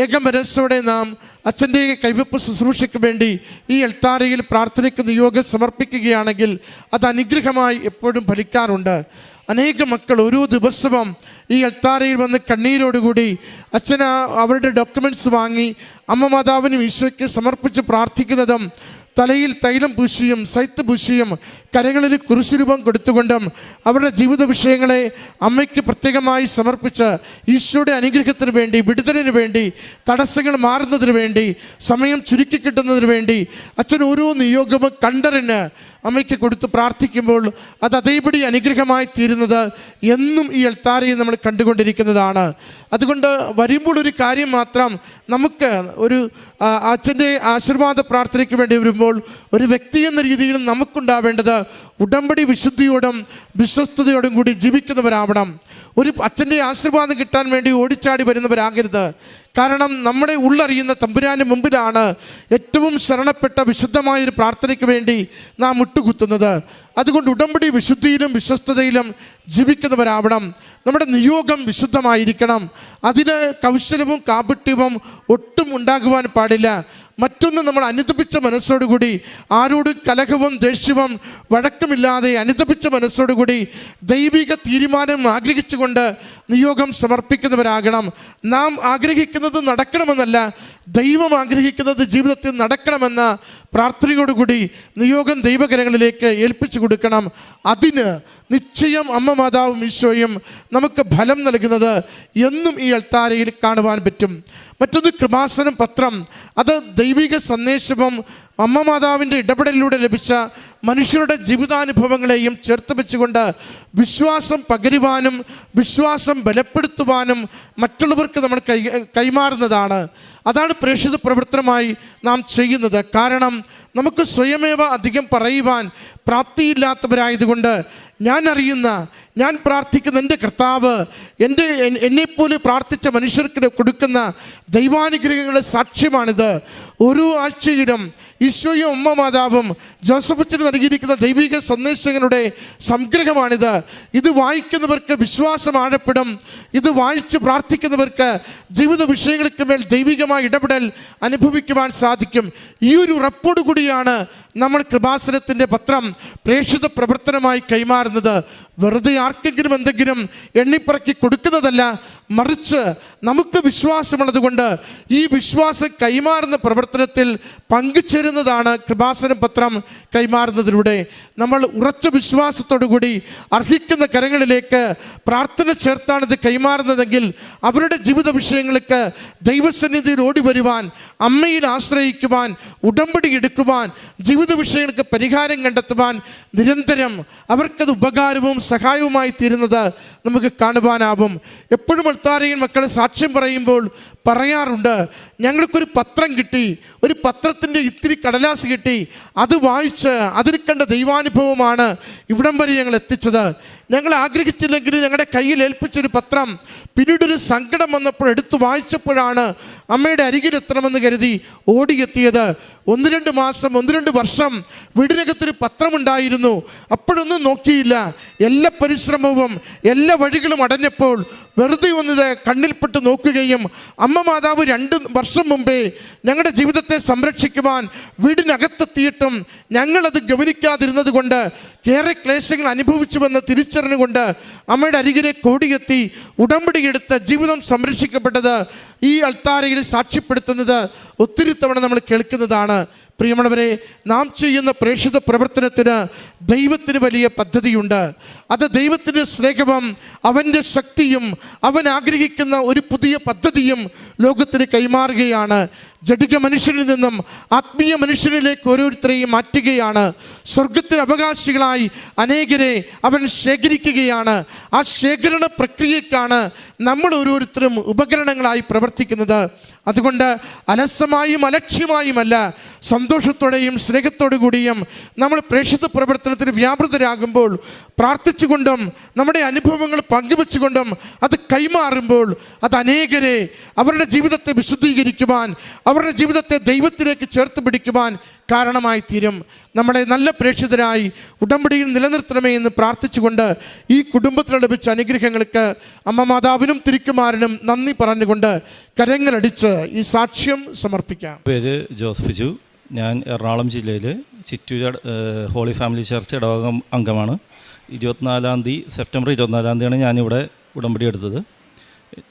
ഏകമനസ്സോടെ നാം അച്ഛൻ്റെ കൈവെപ്പ് ശുശ്രൂഷയ്ക്ക് വേണ്ടി ഈ അൾത്താരയിൽ പ്രാർത്ഥനയ്ക്ക് നിയോഗം സമർപ്പിക്കുകയാണെങ്കിൽ അത് അനുഗ്രഹമായി എപ്പോഴും ഫലിക്കാറുണ്ട്. അനേക മക്കൾ ഓരോ ദിവസവും ഈ അൾത്താരയിൽ വന്ന് കണ്ണീരോടുകൂടി അച്ഛൻ അവരുടെ ഡോക്യുമെൻറ്റ്സ് വാങ്ങി അമ്മ മാതാവിനും ഈശോയ്ക്ക് സമർപ്പിച്ച് പ്രാർത്ഥിക്കുന്നതും തലയിൽ തൈലം പൂശിയും സൈത്ത് പൂശിയും കരങ്ങളിൽ കുരിശുരൂപം കൊടുത്തുകൊണ്ടും അവരുടെ ജീവിത വിഷയങ്ങളെ അമ്മയ്ക്ക് പ്രത്യേകമായി സമർപ്പിച്ച് ഈശോയുടെ അനുഗ്രഹത്തിന് വേണ്ടി, വിടുതലിന് വേണ്ടി, തടസ്സങ്ങൾ മാറുന്നതിന് വേണ്ടി, സമയം ചുരുക്കി കിട്ടുന്നതിന് വേണ്ടി അച്ഛൻ ഓരോ നിയോഗവും കണ്ടറിഞ്ഞ് അമ്മയ്ക്ക് കൊടുത്ത് പ്രാർത്ഥിക്കുമ്പോൾ അത് അതേപടി അനുഗ്രഹമായി തീരുന്നത് എന്നും ഈ അൾത്താരയിൽ നമ്മൾ കണ്ടുകൊണ്ടിരിക്കുന്നതാണ്. അതുകൊണ്ട് വരുമ്പോൾ ഒരു കാര്യം മാത്രം, നമുക്ക് ഒരു അച്ഛൻ്റെ ആശീർവാദ പ്രാർത്ഥനയ്ക്ക് വേണ്ടി വരുമ്പോൾ ഒരു വ്യക്തി എന്ന രീതിയിൽ നമുക്കുണ്ടാവേണ്ടത് ഉടമ്പടി വിശുദ്ധിയോടും വിശ്വസ്തയോടും കൂടി ജീവിക്കുന്നവരാവണം. ഒരു അച്ഛൻ്റെ ആശീർവാദം കിട്ടാൻ വേണ്ടി ഓടിച്ചാടി വരുന്നവരാകരുത്. കാരണം നമ്മുടെ ഉള്ളറിയുന്ന തമ്പുരാൻ്റെ മുമ്പിലാണ് ഏറ്റവും ശരണപ്പെട്ട വിശുദ്ധമായൊരു പ്രാർത്ഥനയ്ക്ക് വേണ്ടി നാം മുട്ടുകുത്തുന്നത്. അതുകൊണ്ട് ഉടമ്പടി വിശുദ്ധിയിലും വിശ്വസ്തതയിലും ജീവിക്കുന്നവരാവണം. നമ്മുടെ നിയോഗം വിശുദ്ധമായിരിക്കണം. അതിന് കൗശലവും കാപട്യവും ഒട്ടും ഉണ്ടാകുവാൻ പാടില്ല. മറ്റൊന്ന്, നമ്മൾ അനുതപിച്ച മനസ്സോടുകൂടി, ആരോടും കലഹവും ദേഷ്യവും വഴക്കമില്ലാതെ അനുതപിച്ച മനസ്സോടുകൂടി ദൈവിക തീരുമാനം ആഗ്രഹിച്ചുകൊണ്ട് നിയോഗം സമർപ്പിക്കുന്നവരാകണം. നാം ആഗ്രഹിക്കുന്നത് നടക്കണമെന്നല്ല, ദൈവം ആഗ്രഹിക്കുന്നത് ജീവിതത്തിൽ നടക്കണമെന്ന പ്രാർത്ഥനയോടുകൂടി നിയോഗം ദൈവകരങ്ങളിലേക്ക് ഏൽപ്പിച്ചു കൊടുക്കണം. അതിന് നിശ്ചയം അമ്മ മാതാവും ഈശോയും നമുക്ക് ഫലം നൽകുന്നത് എന്നും ഈ അൾത്താരയിൽ കാണുവാൻ പറ്റും. മറ്റൊന്ന്, കൃപാസനം പത്രം. അത് ദൈവിക സന്ദേശവും അമ്മ മാതാവിൻ്റെ ഇടപെടലിലൂടെ ലഭിച്ച മനുഷ്യരുടെ ജീവിതാനുഭവങ്ങളെയും ചേർത്ത് വെച്ചുകൊണ്ട് വിശ്വാസം പകരുവാനും വിശ്വാസം ബലപ്പെടുത്തുവാനും മറ്റുള്ളവർക്ക് നമ്മൾ കൈമാറുന്നതാണ്. അതാണ് പ്രേക്ഷിത പ്രവർത്തനമായി നാം ചെയ്യുന്നത്. കാരണം നമുക്ക് സ്വയമേവ അധികം പറയുവാൻ പ്രാപ്തിയില്ലാത്തവരായതുകൊണ്ട് ഞാൻ പ്രാർത്ഥിക്കുന്ന എൻ്റെ കർത്താവ് എന്നെപ്പോലെ പ്രാർത്ഥിച്ച മനുഷ്യർക്ക് കൊടുക്കുന്ന ദൈവാനുഗ്രഹങ്ങളുടെ സാക്ഷ്യമാണിത്. ഓരോ ആഴ്ചയിലും ഈശോയും അമ്മ മാതാവും ജോസഫച്ചന് നൽകിയിരിക്കുന്ന ദൈവിക സന്ദേശങ്ങളുടെ സംഗ്രഹമാണിത്. ഇത് വായിക്കുന്നവർക്ക് വിശ്വാസം ആഴപ്പെടും. ഇത് വായിച്ച് പ്രാർത്ഥിക്കുന്നവർക്ക് ജീവിത വിഷയങ്ങൾക്ക് മേൽ ദൈവികമായ ഇടപെടൽ അനുഭവിക്കുവാൻ സാധിക്കും. ഈ ഒരു ഉറപ്പോടുകൂടിയാണ് നമ്മൾ കൃപാസനത്തിൻ്റെ പത്രം പ്രേക്ഷിത പ്രവർത്തനമായി കൈമാറുന്നത്. വെറുതെ ആർക്കെങ്കിലും എന്തെങ്കിലും എണ്ണിപ്പറക്കി കൊടുക്കുന്നതല്ല, മറിച്ച് നമുക്ക് വിശ്വാസമുള്ളത് കൊണ്ട് ഈ വിശ്വാസം കൈമാറുന്ന പ്രവർത്തനത്തിൽ പങ്കുചേരുന്നതാണ് കൃപാസനം പത്രം കൈമാറുന്നതിലൂടെ. നമ്മൾ ഉറച്ച വിശ്വാസത്തോടു കൂടി അർഹിക്കുന്ന കരങ്ങളിലേക്ക് പ്രാർത്ഥന ചേർത്താണ് ഇത് കൈമാറുന്നതെങ്കിൽ അവരുടെ ജീവിത വിഷയങ്ങൾക്ക് ദൈവസന്നിധിയിൽ ഓടി വരുവാൻ, അമ്മയിൽ ആശ്രയിക്കുവാൻ, ഉടമ്പടി എടുക്കുവാൻ, ജീവിത വിഷയങ്ങൾക്ക് പരിഹാരം കണ്ടെത്തുവാൻ നിരന്തരം അവർക്കത് ഉപകാരവും സഹായവുമായി തീരുന്നത് നമുക്ക് കാണുവാനാവും. എപ്പോഴും അൾത്താരയിൽ മക്കൾ സാക്ഷ്യം പറയുമ്പോൾ പറയാറുണ്ട്, ഞങ്ങൾക്കൊരു പത്രം കിട്ടി, ഒരു പത്രത്തിൻ്റെ ഇത്തിരി കടലാസ് കിട്ടി, അത് വായിച്ച് അതിൽ കണ്ട ദൈവാനുഭവമാണ് ഇവിടം വരെ ഞങ്ങൾ എത്തിച്ചത്. ഞങ്ങൾ ആഗ്രഹിച്ചില്ലെങ്കിൽ ഞങ്ങളുടെ കയ്യിൽ ഏൽപ്പിച്ചൊരു പത്രം പിന്നീടൊരു സങ്കടം വന്നപ്പോൾ എടുത്തു വായിച്ചപ്പോഴാണ് അമ്മയുടെ അരികിലെത്തണമെന്ന് കരുതി ഓടിയെത്തിയത്. 1-2 മാസം 1-2 വർഷം വീടിനകത്തൊരു പത്രമുണ്ടായിരുന്നു. അപ്പോഴൊന്നും നോക്കിയില്ല. എല്ലാ പരിശ്രമവും എല്ലാ വഴികളും അടഞ്ഞപ്പോൾ വെറുതെ ഒന്നത് കണ്ണിൽപ്പെട്ട് നോക്കുകയും അമ്മ മാതാവ് 2 വർഷം മുമ്പേ ഞങ്ങളുടെ ജീവിതത്തെ സംരക്ഷിക്കുവാൻ വീടിനകത്തെത്തിയിട്ടും ഞങ്ങളത് ഗവനിക്കാതിരുന്നത് കൊണ്ട് ഏറെ ക്ലേശങ്ങൾ അനുഭവിച്ചുവെന്ന് തിരിച്ചറിഞ്ഞുകൊണ്ട് അമ്മയുടെ അരികിലേക്ക് ഓടിയെത്തി ഉടമ്പടിയെടുത്ത് ജീവിതം സംരക്ഷിക്കപ്പെട്ടത് ഈ അൾത്താരയിൽ സാക്ഷ്യപ്പെടുത്തുന്നത് ഒത്തിരി തവണ നമ്മൾ കേൾക്കുന്നതാണ്. പ്രിയമുള്ളവരെ, നാം ചെയ്യുന്ന പ്രേക്ഷിത പ്രവർത്തനത്തിന് ദൈവത്തിന് വലിയ പദ്ധതിയുണ്ട്. അത് ദൈവത്തിൻ്റെ സ്നേഹവും അവൻ്റെ ശക്തിയും അവൻ ആഗ്രഹിക്കുന്ന ഒരു പുതിയ പദ്ധതിയും ലോകത്തിന് കൈമാറുകയാണ്. ജഡിക മനുഷ്യനിൽ നിന്നും ആത്മീയ മനുഷ്യനിലേക്ക് ഓരോരുത്തരെയും മാറ്റുകയാണ്. സ്വർഗത്തിന് അവകാശികളായി അനേകരെ അവൻ ശേഖരിക്കുകയാണ്. ആ ശേഖരണ പ്രക്രിയക്കാണ് നമ്മൾ ഓരോരുത്തരും ഉപകരണങ്ങളായി പ്രവർത്തിക്കുന്നത്. അതുകൊണ്ട് അലസമായും അലക്ഷ്യമായുമല്ല, സന്തോഷത്തോടെയും സ്നേഹത്തോടു കൂടിയും നമ്മൾ പ്രേക്ഷിത പ്രവർത്തനത്തിന് വ്യാപൃതരാകുമ്പോൾ, പ്രാർത്ഥിച്ചുകൊണ്ടും നമ്മുടെ അനുഭവങ്ങൾ പങ്കുവെച്ചുകൊണ്ടും അത് കൈമാറുമ്പോൾ അത് അനേകരെ അവരുടെ ജീവിതത്തെ വിശുദ്ധീകരിക്കുവാൻ, അവരുടെ ജീവിതത്തെ ദൈവത്തിലേക്ക് ചേർത്ത് പിടിക്കുവാൻ കാരണമായി തീരും. നമ്മളെ നല്ല പ്രേക്ഷിതരായി ഉടമ്പടിയിൽ നിലനിർത്തണമേ എന്ന് പ്രാർത്ഥിച്ചുകൊണ്ട് ഈ കുടുംബത്തിന് ലഭിച്ച അനുഗ്രഹങ്ങൾക്ക് അമ്മ മാതാവിനും തിരുക്കുമാരനും നന്ദി പറഞ്ഞുകൊണ്ട് കരങ്ങളടിച്ച് ഈ സാക്ഷ്യം സമർപ്പിക്കാം. പേര് ജോസ് ഫിജു. ഞാൻ എറണാകുളം ജില്ലയിൽ ചിറ്റൂർ ഹോളി ഫാമിലി ചർച്ച് ഇടവകം അംഗമാണ്. സെപ്റ്റംബർ 24 ഞാനിവിടെ ഉടമ്പടി എടുത്തത്.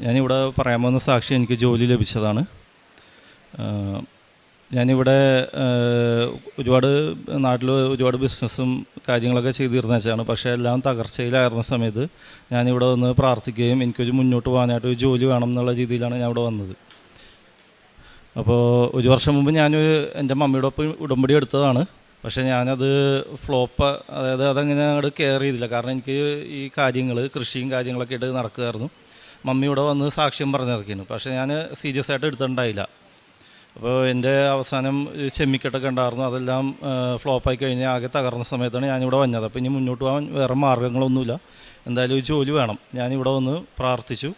ഞാനിവിടെ പറയാൻ പോകുന്ന സാക്ഷി എനിക്ക് ജോലി ലഭിച്ചതാണ്. ഞാനിവിടെ നാട്ടിൽ ഒരുപാട് ബിസിനസ്സും കാര്യങ്ങളൊക്കെ ചെയ്തിരുന്ന വെച്ചാണ്. പക്ഷേ എല്ലാം തകർച്ചയിലായിരുന്ന സമയത്ത് ഞാനിവിടെ വന്ന് പ്രാർത്ഥിക്കുകയും എനിക്കൊരു മുന്നോട്ട് പോകാനായിട്ട് ഒരു ജോലി വേണം എന്നുള്ള രീതിയിലാണ് ഞാൻ ഇവിടെ വന്നത്. അപ്പോൾ 1 വർഷം മുമ്പ് ഞാൻ എൻ്റെ മമ്മിയോടൊപ്പം ഉടമ്പടി എടുത്തതാണ്. പക്ഷേ ഞാനത് അതായത് അതങ്ങനെ അങ്ങോട്ട് കെയർ ചെയ്തില്ല. കാരണം എനിക്ക് ഈ കാര്യങ്ങൾ കൃഷിയും കാര്യങ്ങളൊക്കെ ആയിട്ട് നടക്കുമായിരുന്നു. മമ്മിയോടെ വന്ന് സാക്ഷ്യം പറഞ്ഞതൊക്കെയാണ്. പക്ഷേ ഞാൻ സീരിയസ് ആയിട്ട് എടുത്തിട്ടുണ്ടായില്ല. അപ്പോൾ എൻ്റെ അവസാനം ചെമ്മിക്കെട്ടൊക്കെ ഉണ്ടായിരുന്നു, അതെല്ലാം ഫ്ലോപ്പായി കഴിഞ്ഞ് ആകെ തകർന്ന സമയത്താണ് ഞാനിവിടെ വന്നത്. അപ്പോൾ ഇനി മുന്നോട്ട് പോകാൻ വേറെ മാർഗ്ഗങ്ങളൊന്നുമില്ല, എന്തായാലും ഒരു ജോലി വേണം. ഞാനിവിടെ വന്ന് പ്രാർത്ഥിച്ചു.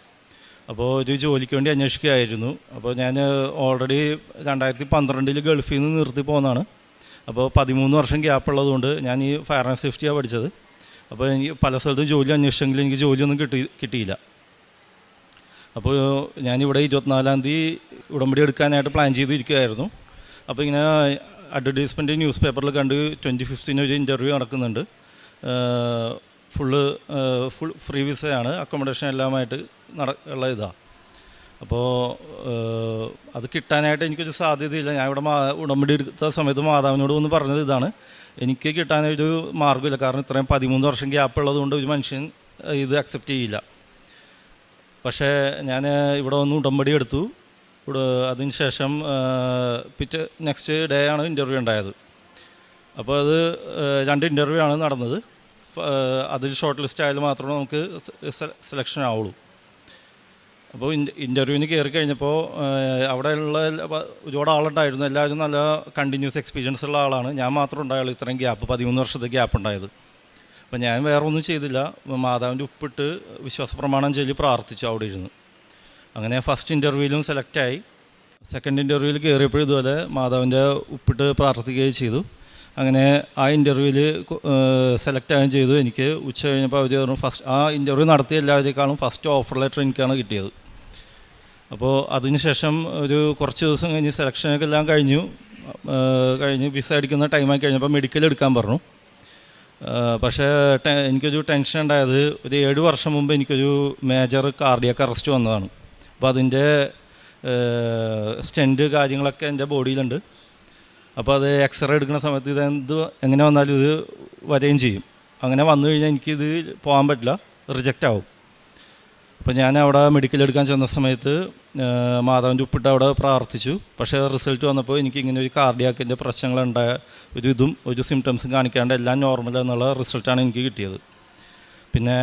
അപ്പോൾ ഒരു ജോലിക്ക് വേണ്ടി അന്വേഷിക്കുകയായിരുന്നു. അപ്പോൾ ഞാൻ ഓൾറെഡി 2012 ഗൾഫിൽ നിന്ന് നിർത്തി പോകുന്നതാണ്. അപ്പോൾ 13 വർഷം ഗ്യാപ്പ് ഉള്ളതുകൊണ്ട് ഞാൻ ഈ ഫയർ ആൻഡ് സേഫ്റ്റിയാണ് പഠിച്ചത്. അപ്പോൾ എനിക്ക് പല സ്ഥലത്തും ജോലി അന്വേഷിച്ചെങ്കിലും എനിക്ക് ജോലിയൊന്നും കിട്ടിയില്ല. അപ്പോൾ ഞാനിവിടെ 24-ാം തീയതി ഉടമ്പടി എടുക്കാനായിട്ട് പ്ലാൻ ചെയ്തിരിക്കുകയായിരുന്നു. അപ്പോൾ ഇങ്ങനെ അഡ്വർടൈസ്മെൻറ്റ് ന്യൂസ് പേപ്പറിൽ കണ്ട് 25ന് ഒരു ഇൻ്റർവ്യൂ നടക്കുന്നുണ്ട്. ഫുൾ ഫ്രീ വിസയാണ്, അക്കോമഡേഷൻ എല്ലാമായിട്ട് ഉള്ള ഇതാണ്. അപ്പോൾ അത് കിട്ടാനായിട്ട് എനിക്കൊരു സാധ്യതയില്ല. ഞാൻ ഇവിടെ ഉടമ്പടി എടുത്ത സമയത്ത് മാതാവിനോട് ഒന്ന് പറഞ്ഞത് ഇതാണ്, എനിക്ക് കിട്ടാനൊരു മാർഗ്ഗമില്ല. കാരണം ഇത്രയും 13 വർഷം ഗ്യാപ്പ് ഉള്ളതുകൊണ്ട് ഒരു മനുഷ്യൻ ഇത് അക്സെപ്റ്റ് ചെയ്യില്ല. പക്ഷേ ഞാൻ ഇവിടെ വന്ന് ഉടമ്പടി എടുത്തു. അതിന് ശേഷം നെക്സ്റ്റ് ഡേ ആണ് ഇൻ്റർവ്യൂ ഉണ്ടായത്. അപ്പോൾ അത് 2 ഇൻ്റർവ്യൂ ആണ് നടന്നത്. അതിൽ ഷോർട്ട് ലിസ്റ്റ് ആയാലും മാത്രമേ നമുക്ക് സെലക്ഷൻ ആവുള്ളൂ. അപ്പോൾ ഇൻ്റർവ്യൂവിന് കയറി കഴിഞ്ഞപ്പോൾ അവിടെയുള്ള ഒരുപാട് ആളുണ്ടായിരുന്നു. എല്ലാവരും നല്ല കണ്ടിന്യൂസ് എക്സ്പീരിയൻസ് ഉള്ള ആളാണ്. ഞാൻ മാത്രം ഉണ്ടായുള്ളൂ ഇത്രയും ഗ്യാപ്പ്, 13 വർഷത്തെ ഗ്യാപ്പ് ഉണ്ടായത്. അപ്പോൾ ഞാൻ വേറെ ഒന്നും ചെയ്തില്ല, മാതാവിൻ്റെ ഉപ്പിട്ട് വിശ്വാസ പ്രമാണം ചൊല്ലി പ്രാർത്ഥിച്ചു അവിടെ ഇരുന്ന്. അങ്ങനെ ഫസ്റ്റ് ഇൻ്റർവ്യൂവിലും സെലക്റ്റായി. സെക്കൻഡ് ഇൻ്റർവ്യൂവിൽ കയറിയപ്പോഴും ഇതുപോലെ മാതാവിൻ്റെ ഉപ്പിട്ട് പ്രാർത്ഥിക്കുകയും ചെയ്തു. അങ്ങനെ ആ ഇൻ്റർവ്യൂവിൽ സെലക്ട് ആവുകയും ചെയ്തു. എനിക്ക് ഉച്ച കഴിഞ്ഞപ്പോൾ അവർ പറഞ്ഞു ആ ഇൻ്റർവ്യൂ നടത്തിയ എല്ലാവരേക്കാളും ഫസ്റ്റ് ഓഫർ ലെറ്റർ എനിക്കാണ് കിട്ടിയത്. അപ്പോൾ അതിനുശേഷം ഒരു കുറച്ച് ദിവസം കഴിഞ്ഞ് സെലക്ഷനൊക്കെ എല്ലാം കഴിഞ്ഞ് വിസ അടിക്കുന്ന ടൈമായി കഴിഞ്ഞപ്പോൾ മെഡിക്കൽ എടുക്കാൻ പറഞ്ഞു. പക്ഷേ എനിക്കൊരു ടെൻഷൻ ഉണ്ടായത്, ഒരു 7 വർഷം മുമ്പ് എനിക്കൊരു മേജർ കാർഡിയാക് അറസ്റ്റ് വന്നതാണ്. അപ്പോൾ അതിൻ്റെ സ്റ്റെൻറ്റ് കാര്യങ്ങളൊക്കെ എൻ്റെ ബോഡിയിലുണ്ട്. അപ്പോൾ അത് എക്സ്റേ എടുക്കുന്ന സമയത്ത് എങ്ങനെ വന്നാലും ഇത് വരികയും ചെയ്യും. അങ്ങനെ വന്നു കഴിഞ്ഞാൽ എനിക്കിത് പോകാൻ പറ്റില്ല, റിജക്റ്റ് ആവും. അപ്പോൾ ഞാൻ അവിടെ മെഡിക്കൽ എടുക്കാൻ ചെന്ന സമയത്ത് മാതാവിൻ്റെ ഉപ്പിട്ട് അവിടെ പ്രാർത്ഥിച്ചു. പക്ഷേ റിസൾട്ട് വന്നപ്പോൾ എനിക്ക് ഇങ്ങനെ ഒരു കാർഡിയാക്കിൻ്റെ പ്രശ്നങ്ങളുണ്ടായ ഒരു സിംറ്റംസും കാണിക്കാണ്ട് എല്ലാം നോർമൽ എന്നുള്ള റിസൾട്ടാണ് എനിക്ക് കിട്ടിയത്. പിന്നെ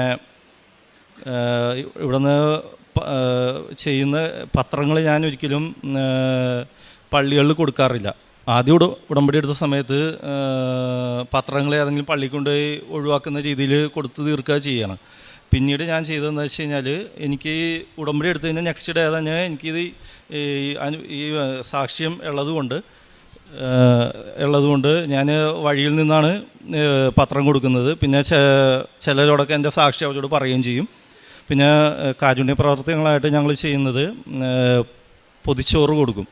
ഇവിടുന്ന് ചെയ്യുന്ന പത്രങ്ങൾ ഞാൻ ഒരിക്കലും പള്ളികളിൽ കൊടുക്കാറില്ല. ആദ്യം ഉടമ്പടി എടുത്ത സമയത്ത് പത്രങ്ങൾ ഏതെങ്കിലും പള്ളിയിൽ കൊണ്ടുപോയി ഒഴിവാക്കുന്ന രീതിയിൽ കൊടുത്ത് തീർക്കുക ചെയ്യണം. പിന്നീട് ഞാൻ ചെയ്തതെന്ന് വെച്ച് കഴിഞ്ഞാൽ, എനിക്ക് ഉടമ്പടി എടുത്തു കഴിഞ്ഞാൽ നെക്സ്റ്റ് ഡേ തന്നെ എനിക്കിത് ഈ സാക്ഷ്യം ഉള്ളതുകൊണ്ട് ഞാൻ വഴിയിൽ നിന്നാണ് പത്രം കൊടുക്കുന്നത്. പിന്നെ ചിലരോടൊക്കെ എൻ്റെ സാക്ഷി അവരോട് പറയുകയും ചെയ്യും. പിന്നെ കാരുണ്യ പ്രവർത്തനങ്ങളായിട്ട് ഞങ്ങൾ ചെയ്യുന്നത് പൊതിച്ചോറ് കൊടുക്കും.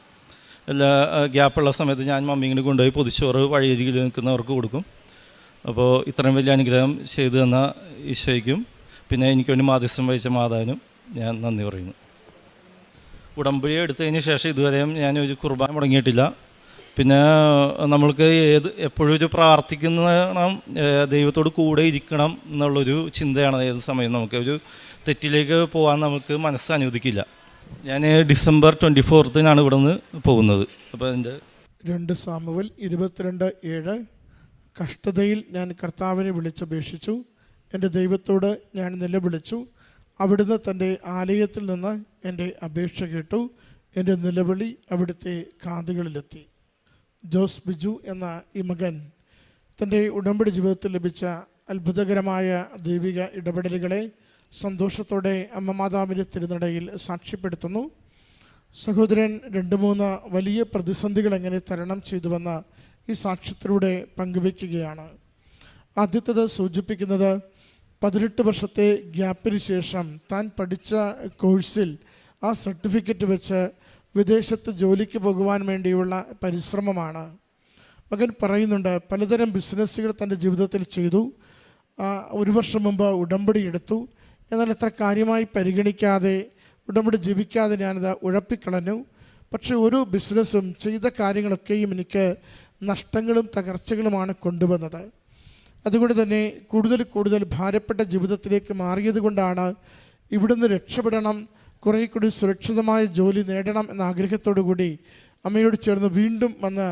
എല്ലാ ഗ്യാപ്പുള്ള സമയത്ത് ഞാൻ മമ്മീനെ കൊണ്ടുപോയി പൊതിച്ചോറ് വഴിയരികിൽ നിൽക്കുന്നവർക്ക് കൊടുക്കും. അപ്പോൾ ഇത്രയും വലിയ അനുഗ്രഹം ചെയ്തു തന്ന ഈശോയ്ക്കും പിന്നെ എനിക്ക് വേണ്ടി മാധ്യസ്ഥം വഹിച്ച മാതാവിനും ഞാൻ നന്ദി പറയുന്നു. ഉടമ്പടി എടുത്തതിന് ശേഷം ഇതുവരെയും ഞാൻ ഒരു കുർബാന മുടങ്ങിയിട്ടില്ല. പിന്നെ നമ്മൾക്ക് എപ്പോഴും ഒരു പ്രാർത്ഥിക്കണം, ദൈവത്തോട് കൂടെ ഇരിക്കണം എന്നുള്ളൊരു ചിന്തയാണ് ഏത് സമയം. നമുക്ക് ഒരു തെറ്റിലേക്ക് പോകാൻ നമുക്ക് മനസ്സ് അനുവദിക്കില്ല. ഞാൻ ഡിസംബർ 24 ഇവിടെ നിന്ന് പോകുന്നത്. അപ്പോൾ അതിൻ്റെ 2 സാമുവേൽ 22:7 കഷ്ടതയിൽ ഞാൻ കർത്താവിനെ വിളിച്ചപേക്ഷിച്ചു, എൻ്റെ ദൈവത്തോട് ഞാൻ നിലവിളിച്ചു, അവിടുന്ന് തൻ്റെ ആലയത്തിൽ നിന്ന് എൻ്റെ അപേക്ഷ കേട്ടു, എൻ്റെ നിലവിളി അവിടുത്തെ കാതുകളിലെത്തി. ജോസ് ബിജു എന്ന ഈ മകൻ തൻ്റെ ഉടമ്പടി ജീവിതത്തിൽ ലഭിച്ച അത്ഭുതകരമായ ദൈവിക ഇടപെടലുകളെ സന്തോഷത്തോടെ അമ്മ മാതാവിൻ്റെ തിരുനടയിൽ സാക്ഷ്യപ്പെടുത്തുന്നു. സഹോദരൻ 2-3 വലിയ പ്രതിസന്ധികൾ എങ്ങനെ തരണം ചെയ്തുവെന്ന് ഈ സാക്ഷ്യത്തിലൂടെ പങ്കുവയ്ക്കുകയാണ്. ആദ്യത്തേത് സൂചിപ്പിക്കുന്നത് 18 വർഷത്തെ ഗ്യാപ്പിന് ശേഷം താൻ പഠിച്ച കോഴ്സിൽ ആ സർട്ടിഫിക്കറ്റ് വെച്ച് വിദേശത്ത് ജോലിക്ക് പോകുവാൻ വേണ്ടിയുള്ള പരിശ്രമമാണ്. മകൻ പറയുന്നുണ്ട്, പലതരം ബിസിനസ്സുകൾ തൻ്റെ ജീവിതത്തിൽ ചെയ്തു. 1 വർഷം മുമ്പ് ഉടമ്പടി എടുത്തു. എന്നാൽ എത്ര കാര്യമായി പരിഗണിക്കാതെ ഉടമ്പടി ജീവിക്കാതെ ഞാനത് ഉഴപ്പിക്കളഞ്ഞു. പക്ഷേ ഓരോ ബിസിനസ്സും ചെയ്ത കാര്യങ്ങളൊക്കെയും എനിക്ക് നഷ്ടങ്ങളും തകർച്ചകളുമാണ് കൊണ്ടുവന്നത്. അതുകൊണ്ട് തന്നെ കൂടുതൽ ഭാരപ്പെട്ട ജീവിതത്തിലേക്ക് മാറിയത് കൊണ്ടാണ് ഇവിടുന്ന് രക്ഷപ്പെടണം, കുറേ കൂടി സുരക്ഷിതമായ ജോലി നേടണം എന്ന ആഗ്രഹത്തോടു കൂടി അമ്മയോട് ചേർന്ന് വീണ്ടും വന്ന്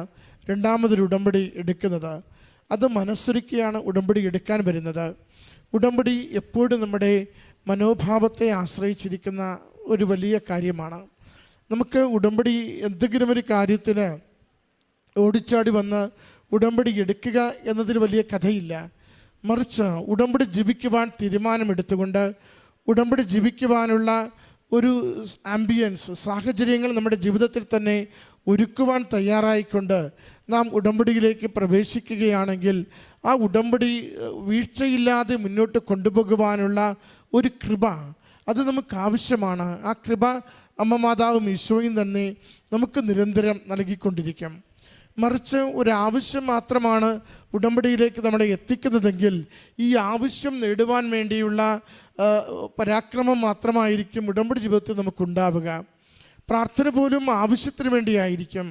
2ാമതൊരു ഉടമ്പടി എടുക്കുന്നത്. അത് മനസ്സൊരുക്കിയാണ് ഉടമ്പടി എടുക്കാൻ വരുന്നത്. ഉടമ്പടി എപ്പോഴും നമ്മുടെ മനോഭാവത്തെ ആശ്രയിച്ചിരിക്കുന്ന ഒരു വലിയ കാര്യമാണ്. നമുക്ക് ഉടമ്പടി എന്തെങ്കിലും ഒരു കാര്യത്തിന് ഓടിച്ചാടി വന്ന് ഉടമ്പടി എടുക്കുക എന്നതിൽ വലിയ കഥയില്ല. മറിച്ച് ഉടമ്പടി ജീവിക്കുവാൻ തീരുമാനമെടുത്തുകൊണ്ട് ഉടമ്പടി ജീവിക്കുവാനുള്ള ഒരു ആംബിയൻസ്, സാഹചര്യങ്ങൾ നമ്മുടെ ജീവിതത്തിൽ തന്നെ ഒരുക്കുവാൻ തയ്യാറായിക്കൊണ്ട് നാം ഉടമ്പടിയിലേക്ക് പ്രവേശിക്കുകയാണെങ്കിൽ ആ ഉടമ്പടി വീഴ്ചയില്ലാതെ മുന്നോട്ട് കൊണ്ടുപോകുവാനുള്ള ഒരു കൃപ അത് നമുക്ക് ആവശ്യമാണ്. ആ കൃപ അമ്മ മാതാവും ഈശോയും തന്നെ നമുക്ക് നിരന്തരം നൽകിക്കൊണ്ടിരിക്കും. മറിച്ച് ഒരാവശ്യം മാത്രമാണ് ഉടമ്പടിയിലേക്ക് നമ്മളെ എത്തിക്കുന്നതെങ്കിൽ ഈ ആവശ്യം നേടുവാൻ വേണ്ടിയുള്ള പരാക്രമം മാത്രമായിരിക്കും ഉടമ്പടി ജീവിതത്തിൽ നമുക്കുണ്ടാവുക. പ്രാർത്ഥന പോലും ആവശ്യത്തിന് വേണ്ടിയായിരിക്കും.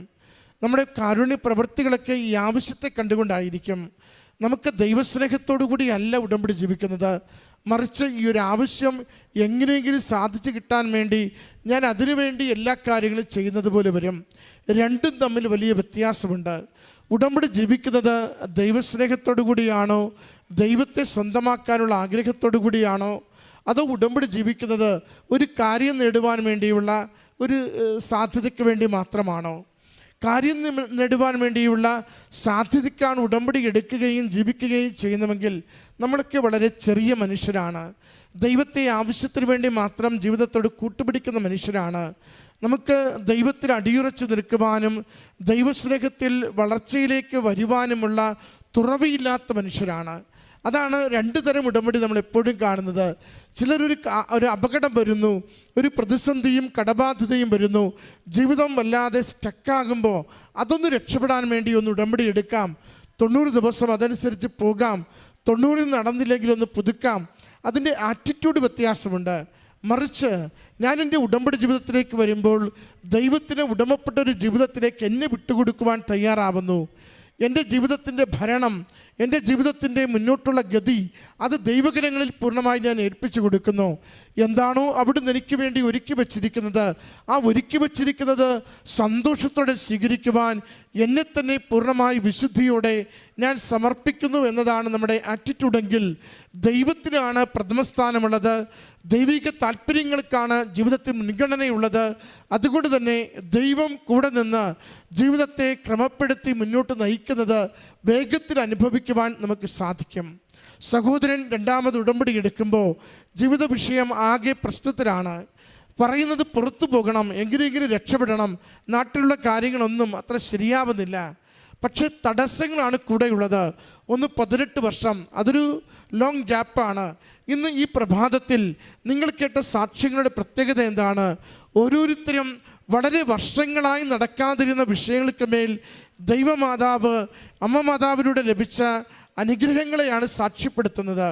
നമ്മുടെ കാരുണ്യ പ്രവൃത്തികളൊക്കെ ഈ ആവശ്യത്തെ കണ്ടുകൊണ്ടായിരിക്കും. നമുക്ക് ദൈവസ്നേഹത്തോടു കൂടിയല്ല ഉടമ്പടി ജീവിക്കുന്നത്. മറിച്ച് ഈ ഒരു ആവശ്യം എങ്ങനെയെങ്കിലും സാധിച്ചു കിട്ടാൻ വേണ്ടി ഞാൻ അതിനുവേണ്ടി എല്ലാ കാര്യങ്ങളും ചെയ്യുന്നത് പോലെ വരും. രണ്ടും തമ്മിൽ വലിയ വ്യത്യാസമുണ്ട്. ഉടമ്പടി ജീവിക്കുന്നത് ദൈവസ്നേഹത്തോടു കൂടിയാണോ, ദൈവത്തെ സ്വന്തമാക്കാനുള്ള ആഗ്രഹത്തോടു കൂടിയാണോ, അതോ ഉടമ്പടി ജീവിക്കുന്നത് ഒരു കാര്യം നേടുവാൻ വേണ്ടിയുള്ള ഒരു സാധ്യതയ്ക്ക് വേണ്ടി മാത്രമാണോ? കാര്യം നേടുവാൻ വേണ്ടിയുള്ള സാധ്യതയ്ക്കാണ് ഉടമ്പടി എടുക്കുകയും ജീവിക്കുകയും ചെയ്യുന്നുവെങ്കിൽ നമ്മളൊക്കെ വളരെ ചെറിയ മനുഷ്യരാണ്. ദൈവത്തെ ആവശ്യത്തിന് വേണ്ടി മാത്രം ജീവിതത്തോട് കൂട്ടുപിടിക്കുന്ന മനുഷ്യരാണ്. നമുക്ക് ദൈവത്തിൽ അടിയുറച്ച് നിൽക്കുവാനും ദൈവസ്നേഹത്തിൽ വളർച്ചയിലേക്ക് വരുവാനുമുള്ള തുറവിയില്ലാത്ത മനുഷ്യരാണ്. അതാണ് രണ്ട് തരം ഉടമ്പടി നമ്മൾ എപ്പോഴും കാണുന്നത്. ഒരു അപകടം വരുന്നു, ഒരു പ്രതിസന്ധിയും കടബാധ്യതയും വരുന്നു, ജീവിതം വല്ലാതെ സ്റ്റക്കാകുമ്പോൾ അതൊന്ന് രക്ഷപ്പെടാൻ വേണ്ടി ഒന്ന് ഉടമ്പടി എടുക്കാം, 90 ദിവസം അതനുസരിച്ച് പോകാം, 90 നടന്നില്ലെങ്കിൽ ഒന്ന് പുതുക്കാം. അതിൻ്റെ ആറ്റിറ്റ്യൂഡ് വ്യത്യാസമുണ്ട്. മറിച്ച് ഞാൻ എൻ്റെ ഉടമ്പടി ജീവിതത്തിലേക്ക് വരുമ്പോൾ ദൈവത്തിന് ഉടമപ്പെട്ട ഒരു ജീവിതത്തിലേക്ക് എന്നെ വിട്ടുകൊടുക്കുവാൻ തയ്യാറാവുന്നു. എൻ്റെ ജീവിതത്തിൻ്റെ ഭരണം, എൻ്റെ ജീവിതത്തിൻ്റെ മുന്നോട്ടുള്ള ഗതി അത് ദൈവകരങ്ങളിൽ പൂർണ്ണമായി ഞാൻ ഏൽപ്പിച്ചു കൊടുക്കുന്നു. എന്താണോ അവിടുന്ന് എനിക്ക് വേണ്ടി ഒരുക്കി വച്ചിരിക്കുന്നത്, ആ ഒരുക്കി വച്ചിരിക്കുന്നത് സന്തോഷത്തോടെ സ്വീകരിക്കുവാൻ എന്നെ തന്നെ പൂർണ്ണമായി വിശുദ്ധിയോടെ ഞാൻ സമർപ്പിക്കുന്നു എന്നതാണ് നമ്മുടെ ആറ്റിറ്റ്യൂഡെങ്കിൽ ദൈവത്തിനാണ് പ്രഥമസ്ഥാനമുള്ളത്, ദൈവിക താല്പര്യങ്ങൾക്കാണ് ജീവിതത്തിൽ മുൻഗണനയുള്ളത്. അതുകൊണ്ട് തന്നെ ദൈവം കൂടെ നിന്ന് ജീവിതത്തെ ക്രമപ്പെടുത്തി മുന്നോട്ട് നയിക്കുന്നത് വേഗത്തിൽ അനുഭവിക്കുവാൻ നമുക്ക് സാധിക്കും. സഹോദരൻ രണ്ടാമത് ഉടമ്പടി എടുക്കുമ്പോൾ ജീവിത വിഷയം ആകെ പ്രശ്നത്തിലാണ്. പറയുന്നത് പുറത്തു പോകണം, എങ്ങനെയെങ്കിലും രക്ഷപ്പെടണം, നാട്ടിലുള്ള കാര്യങ്ങളൊന്നും അത്ര ശരിയാവുന്നില്ല. പക്ഷേ തടസ്സങ്ങളാണ് കൂടെയുള്ളത്. ഒന്ന് 18 വർഷം, അതൊരു ലോങ് ഗ്യാപ്പാണ്. ഇന്ന് ഈ പ്രഭാതത്തിൽ നിങ്ങൾ കേട്ട സാക്ഷ്യങ്ങളുടെ പ്രത്യേകത എന്താണ്? ഓരോരുത്തരും വളരെ വർഷങ്ങളായി നടക്കാതിരുന്ന വിഷയങ്ങൾക്ക് മേൽ ദൈവമാതാവ് അമ്മ മാതാവിലൂടെ ലഭിച്ച അനുഗ്രഹങ്ങളെയാണ് സാക്ഷ്യപ്പെടുത്തുന്നത്.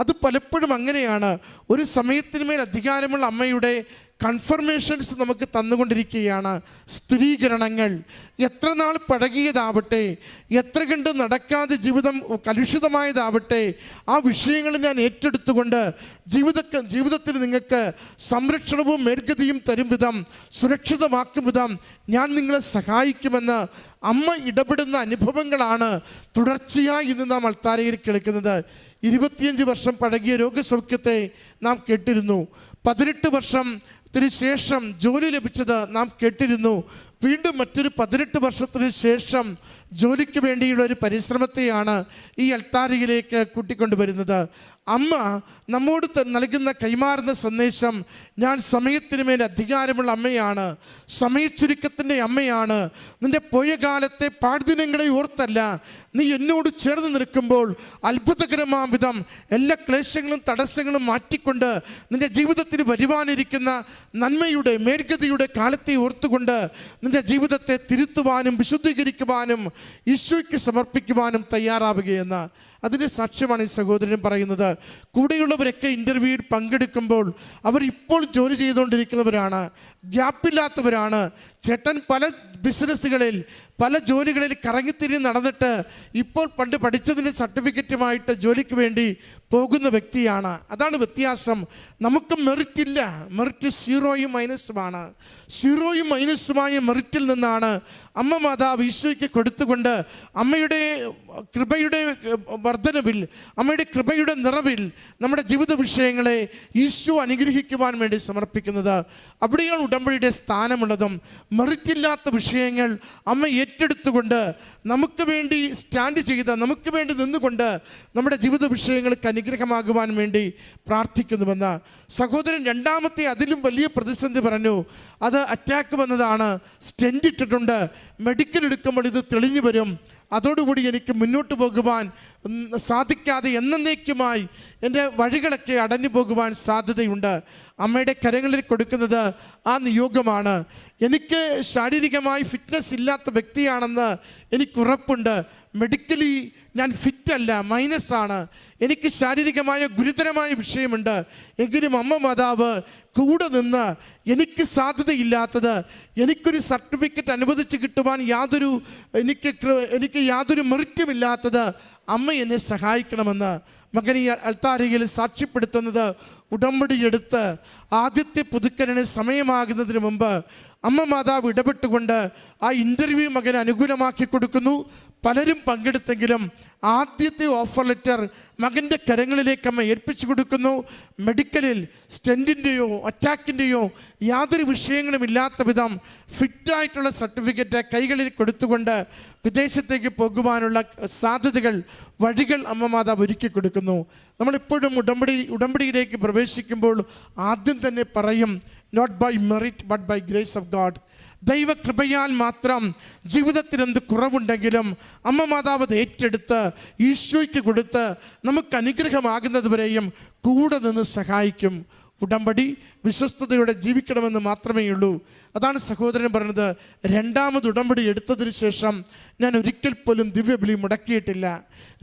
അത് പലപ്പോഴും അങ്ങനെയാണ്. ഒരു സമയത്തിന് മേൽ അധികാരമുള്ള അമ്മയുടെ കൺഫർമേഷൻസ് നമുക്ക് തന്നുകൊണ്ടിരിക്കുകയാണ്. സ്ഥിരീകരണങ്ങൾ എത്ര നാൾ പഴകിയതാവട്ടെ, എത്ര കണ്ട് നടക്കാതെ ജീവിതം കലുഷിതമായതാവട്ടെ, ആ വിഷയങ്ങൾ ഞാൻ ഏറ്റെടുത്തുകൊണ്ട് ജീവിതത്തിൽ നിങ്ങൾക്ക് സംരക്ഷണവും മേൽഗതിയും തരും വിധം, സുരക്ഷിതമാക്കും വിധം ഞാൻ നിങ്ങളെ സഹായിക്കുമെന്ന് അമ്മ ഇടപെടുന്ന അനുഭവങ്ങളാണ് തുടർച്ചയായി ഇന്ന് നാം അൾത്താരയിൽ കേൾക്കുന്നത്. 25 വർഷം പഴകിയ രോഗസൗഖ്യത്തെ നാം കേട്ടിരുന്നു. 18 വർഷത്തിന് ശേഷം ജോലി ലഭിച്ചത് നാം കേട്ടിരുന്നു. വീണ്ടും മറ്റൊരു 18 വർഷത്തിന് ശേഷം ജോലിക്ക് വേണ്ടിയുള്ള ഒരു പരിശ്രമത്തെയാണ് ഈ അൾത്താരയിലേക്ക് കൂട്ടിക്കൊണ്ടുവരുന്നത്. അമ്മ നമ്മോട് നൽകുന്ന കൈമാറുന്ന സന്ദേശം, ഞാൻ സമയത്തിന് മേൽ അധികാരമുള്ള അമ്മയാണ്, സമയച്ചുരുക്കത്തിൻ്റെ അമ്മയാണ്. നിൻ്റെ പോയ കാലത്തെ പാഴ്ദിനങ്ങളെ ഓർത്തല്ല, നീ എന്നോട് ചേർന്ന് നിൽക്കുമ്പോൾ അത്ഭുതകരമാം വിധം എല്ലാ ക്ലേശങ്ങളും തടസ്സങ്ങളും മാറ്റിക്കൊണ്ട് നിൻ്റെ ജീവിതത്തിൽ വരുവാനിരിക്കുന്ന നന്മയുടെ മേൽഗതിയുടെ കാലത്തെ ഓർത്തുകൊണ്ട് നിൻ്റെ ജീവിതത്തെ തിരുത്തുവാനും വിശുദ്ധീകരിക്കുവാനും ഈശോയ്ക്ക് സമർപ്പിക്കുവാനും തയ്യാറാവുകയെന്ന്. അതിൻ്റെ സാക്ഷ്യമാണ് ഈ സഹോദരൻ പറയുന്നത്. കൂടെയുള്ളവരൊക്കെ ഇൻ്റർവ്യൂവിൽ പങ്കെടുക്കുമ്പോൾ അവർ ഇപ്പോൾ ജോലി ചെയ്തുകൊണ്ടിരിക്കുന്നവരാണ്, ഗ്യാപ്പില്ലാത്തവരാണ്. ചേട്ടൻ പല ബിസിനസ്സുകളിൽ പല ജോലികളിൽ കറങ്ങിത്തിരിഞ്ഞ് നടന്നിട്ട് ഇപ്പോൾ പണ്ട് പഠിച്ചതിൻ്റെ സർട്ടിഫിക്കറ്റുമായിട്ട് ജോലിക്ക് വേണ്ടി പോകുന്ന വ്യക്തിയാണ്. അതാണ് വ്യത്യാസം. നമുക്ക് മെറിറ്റ് ഇല്ല, മെറിറ്റ് സീറോയും മൈനസുമാണ്. സീറോയും മൈനസുമായ മെറിറ്റിൽ നിന്നാണ് അമ്മ മാതാവ് ഈശോയ്ക്ക് കൊടുത്തുകൊണ്ട് അമ്മയുടെ കൃപയുടെ വർധനവിൽ, അമ്മയുടെ കൃപയുടെ നിറവിൽ നമ്മുടെ ജീവിത വിഷയങ്ങളെ ഈശോ അനുഗ്രഹിക്കുവാൻ വേണ്ടി സമർപ്പിക്കുന്നത്. അവിടെയാണ് ഉടമ്പടിയുടെ സ്ഥാനമുള്ളതും. മെറിറ്റില്ലാത്ത വിഷയങ്ങൾ അമ്മ ഏറ്റെടുത്തുകൊണ്ട് നമുക്ക് വേണ്ടി സ്റ്റാൻഡ് ചെയ്ത്, നമുക്ക് വേണ്ടി നിന്നുകൊണ്ട് നമ്മുടെ ജീവിത വിഷയങ്ങൾക്ക് അനുഗ്രഹമാകുവാൻ വേണ്ടി പ്രാർത്ഥിക്കുന്നുവെന്ന്. സഹോദരൻ രണ്ടാമത്തെ അതിലും വലിയ പ്രതിസന്ധി പറഞ്ഞു. അത് അറ്റാക്ക് വന്നതാണ്. സ്റ്റെൻറ്റ് ഇട്ടിട്ടുണ്ട്. മെഡിക്കൽ എടുക്കുമ്പോൾ ഇത് തെളിഞ്ഞു വരും. അതോടുകൂടി എനിക്ക് മുന്നോട്ട് പോകുവാൻ സാധിക്കാതെ എന്നേക്കുമായി എൻ്റെ വഴികളൊക്കെ അടഞ്ഞു പോകുവാൻ സാധ്യതയുണ്ട്. അമ്മയുടെ കരങ്ങളിൽ കൊടുക്കുന്നത് ആ നിയോഗമാണ്. എനിക്ക് ശാരീരികമായി ഫിറ്റ്നസ് ഇല്ലാത്ത വ്യക്തിയാണെന്ന് എനിക്കുറപ്പുണ്ട്. മെഡിക്കലി ഞാൻ ഫിറ്റല്ല, മൈനസാണ്. എനിക്ക് ശാരീരികമായ ഗുരുതരമായ വിഷയമുണ്ട്. എങ്കിലും അമ്മ മാതാവ് കൂടെ നിന്ന് എനിക്ക് സാധ്യതയില്ലാത്തത്, എനിക്കൊരു സർട്ടിഫിക്കറ്റ് അനുവദിച്ച് കിട്ടുവാൻ എനിക്ക് യാതൊരു മെറിറ്റുമില്ലാത്തത് അമ്മ എന്നെ സഹായിക്കണമെന്ന് മകൻ ഈ അൽത്താരയിൽ സാക്ഷ്യപ്പെടുത്തുന്നത്. ഉടമ്പടിയെടുത്ത് ആദ്യത്തെ പുതുക്കലിന് സമയമാകുന്നതിന് മുമ്പ് അമ്മ മാതാവ് ഇടപെട്ടുകൊണ്ട് ആ ഇൻ്റർവ്യൂ മകന് അനുകൂലമാക്കി കൊടുക്കുന്നു. പലരും പങ്കെടുത്തെങ്കിലും ആദ്യത്തെ ഓഫർ ലെറ്റർ മകൻ്റെ കരങ്ങളിലേക്ക് അമ്മ ഏൽപ്പിച്ചു കൊടുക്കുന്നു. മെഡിക്കലിൽ സ്റ്റെൻറ്റിൻ്റെയോ അറ്റാക്കിൻ്റെയോ യാതൊരു വിഷയങ്ങളും ഇല്ലാത്ത വിധം ഫിറ്റായിട്ടുള്ള സർട്ടിഫിക്കറ്റ് കൈകളിൽ കൊടുത്തുകൊണ്ട് വിദേശത്തേക്ക് പോകുവാനുള്ള സാധ്യതകൾ, വഴികൾ അമ്മ മാതാവ് ഒരുക്കി കൊടുക്കുന്നു. നമ്മളിപ്പോഴും ഉടമ്പടിയിലേക്ക് പ്രവേശിക്കുമ്പോൾ ആദ്യം തന്നെ പറയും, not by merit but by grace of God. ദൈവകൃപയാൽ മാത്രം ജീവിതത്തിൽ എന്ത് കുറവുണ്ടെങ്കിലും അമ്മ മാതാവ് അത് ഏറ്റെടുത്ത് ഈശോയ്ക്ക് കൊടുത്ത് നമുക്ക് അനുഗ്രഹമാകുന്നത് വരെയും കൂടെ നിന്ന് സഹായിക്കും. ഉടമ്പടി വിശ്വസ്തയോടെ ജീവിക്കണമെന്ന് മാത്രമേ ഉള്ളൂ. അതാണ് സഹോദരൻ പറഞ്ഞത്. രണ്ടാമത് ഉടമ്പടി എടുത്തതിന് ശേഷം ഞാൻ ഒരിക്കൽ പോലും ദിവ്യബലി മുടക്കിയിട്ടില്ല.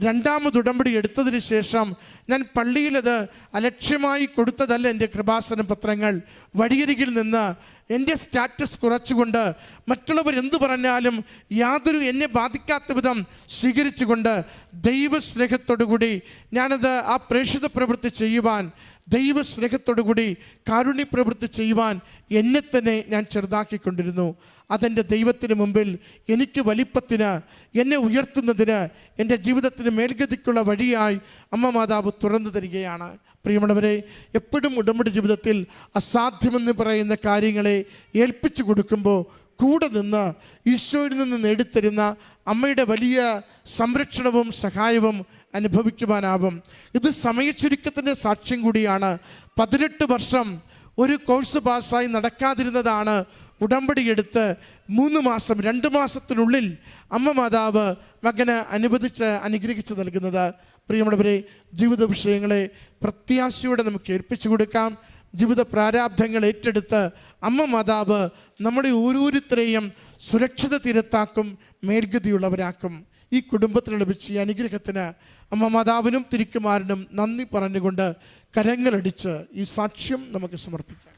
രണ്ടാമത് ഉടമ്പടി എടുത്തതിന് ശേഷം ഞാൻ പള്ളിയിലത് അലക്ഷ്യമായി കൊടുത്തതല്ല എൻ്റെ കൃപാസന പത്രങ്ങൾ. വഴിയരികിൽ നിന്ന് എൻ്റെ സ്റ്റാറ്റസ് കുറച്ചുകൊണ്ട് മറ്റുള്ളവർ എന്തു പറഞ്ഞാലും യാതൊരു എന്നെ ബാധിക്കാത്ത വിധം സ്വീകരിച്ചുകൊണ്ട് ദൈവസ്നേഹത്തോടുകൂടി ഞാനത് ആ പ്രേക്ഷിത പ്രവൃത്തി ചെയ്യുവാൻ, ദൈവസ്നേഹത്തോടുകൂടി കാരുണ്യ പ്രവൃത്തി ചെയ്യുവാൻ എന്നെ തന്നെ ഞാൻ ചെറുതാക്കിക്കൊണ്ടിരുന്നു. അതെൻ്റെ ദൈവത്തിന് മുമ്പിൽ എനിക്ക് വലിപ്പത്തിന്, എന്നെ ഉയർത്തുന്നതിന്, എൻ്റെ ജീവിതത്തിന് മേൽഗതിക്കുള്ള വഴിയായി അമ്മ മാതാവ് തുറന്നു തരികയാണ്. പ്രിയമുള്ളവരെ, എപ്പോഴും ഉടമ്പടി ജീവിതത്തിൽ അസാധ്യമെന്ന് പറയുന്ന കാര്യങ്ങളെ ഏൽപ്പിച്ചു കൊടുക്കുമ്പോൾ കൂടെ നിന്ന് ഈശോയിൽ നിന്ന് നേടിത്തരുന്ന അമ്മയുടെ വലിയ സംരക്ഷണവും സഹായവും അനുഭവിക്കുവാനാവും. ഇത് സമയച്ചുരുക്കത്തിൻ്റെ സാക്ഷ്യം കൂടിയാണ്. 18 വർഷം ഒരു കോഴ്സ് പാസ്സായി നടക്കാതിരുന്നതാണ് ഉടമ്പടി എടുത്ത് 3 മാസം 2 മാസത്തിനുള്ളിൽ അമ്മ മാതാവ് മകന് അനുഗ്രഹിച്ച് നൽകുന്നത്. പ്രിയമുള്ളവരെ, ജീവിത വിഷയങ്ങളെ പ്രത്യാശയോടെ നമുക്ക് ഏൽപ്പിച്ചു കൊടുക്കാം. ജീവിത പ്രാരാബ്ധങ്ങൾ ഏറ്റെടുത്ത് അമ്മ മാതാവ് നമ്മുടെ ഓരോരുത്തരെയും സുരക്ഷിത തീരത്താക്കും, മേൽഗതിയുള്ളവരാക്കും. ഈ കുടുംബത്തിന് ലഭിച്ച ഈ അനുഗ്രഹത്തിന് അമ്മ മാതാവിനും തിരുക്കുമാരനും നന്ദി പറഞ്ഞുകൊണ്ട് കരങ്ങളടിച്ച് ഈ സാക്ഷ്യം നമുക്ക് സമർപ്പിക്കാം.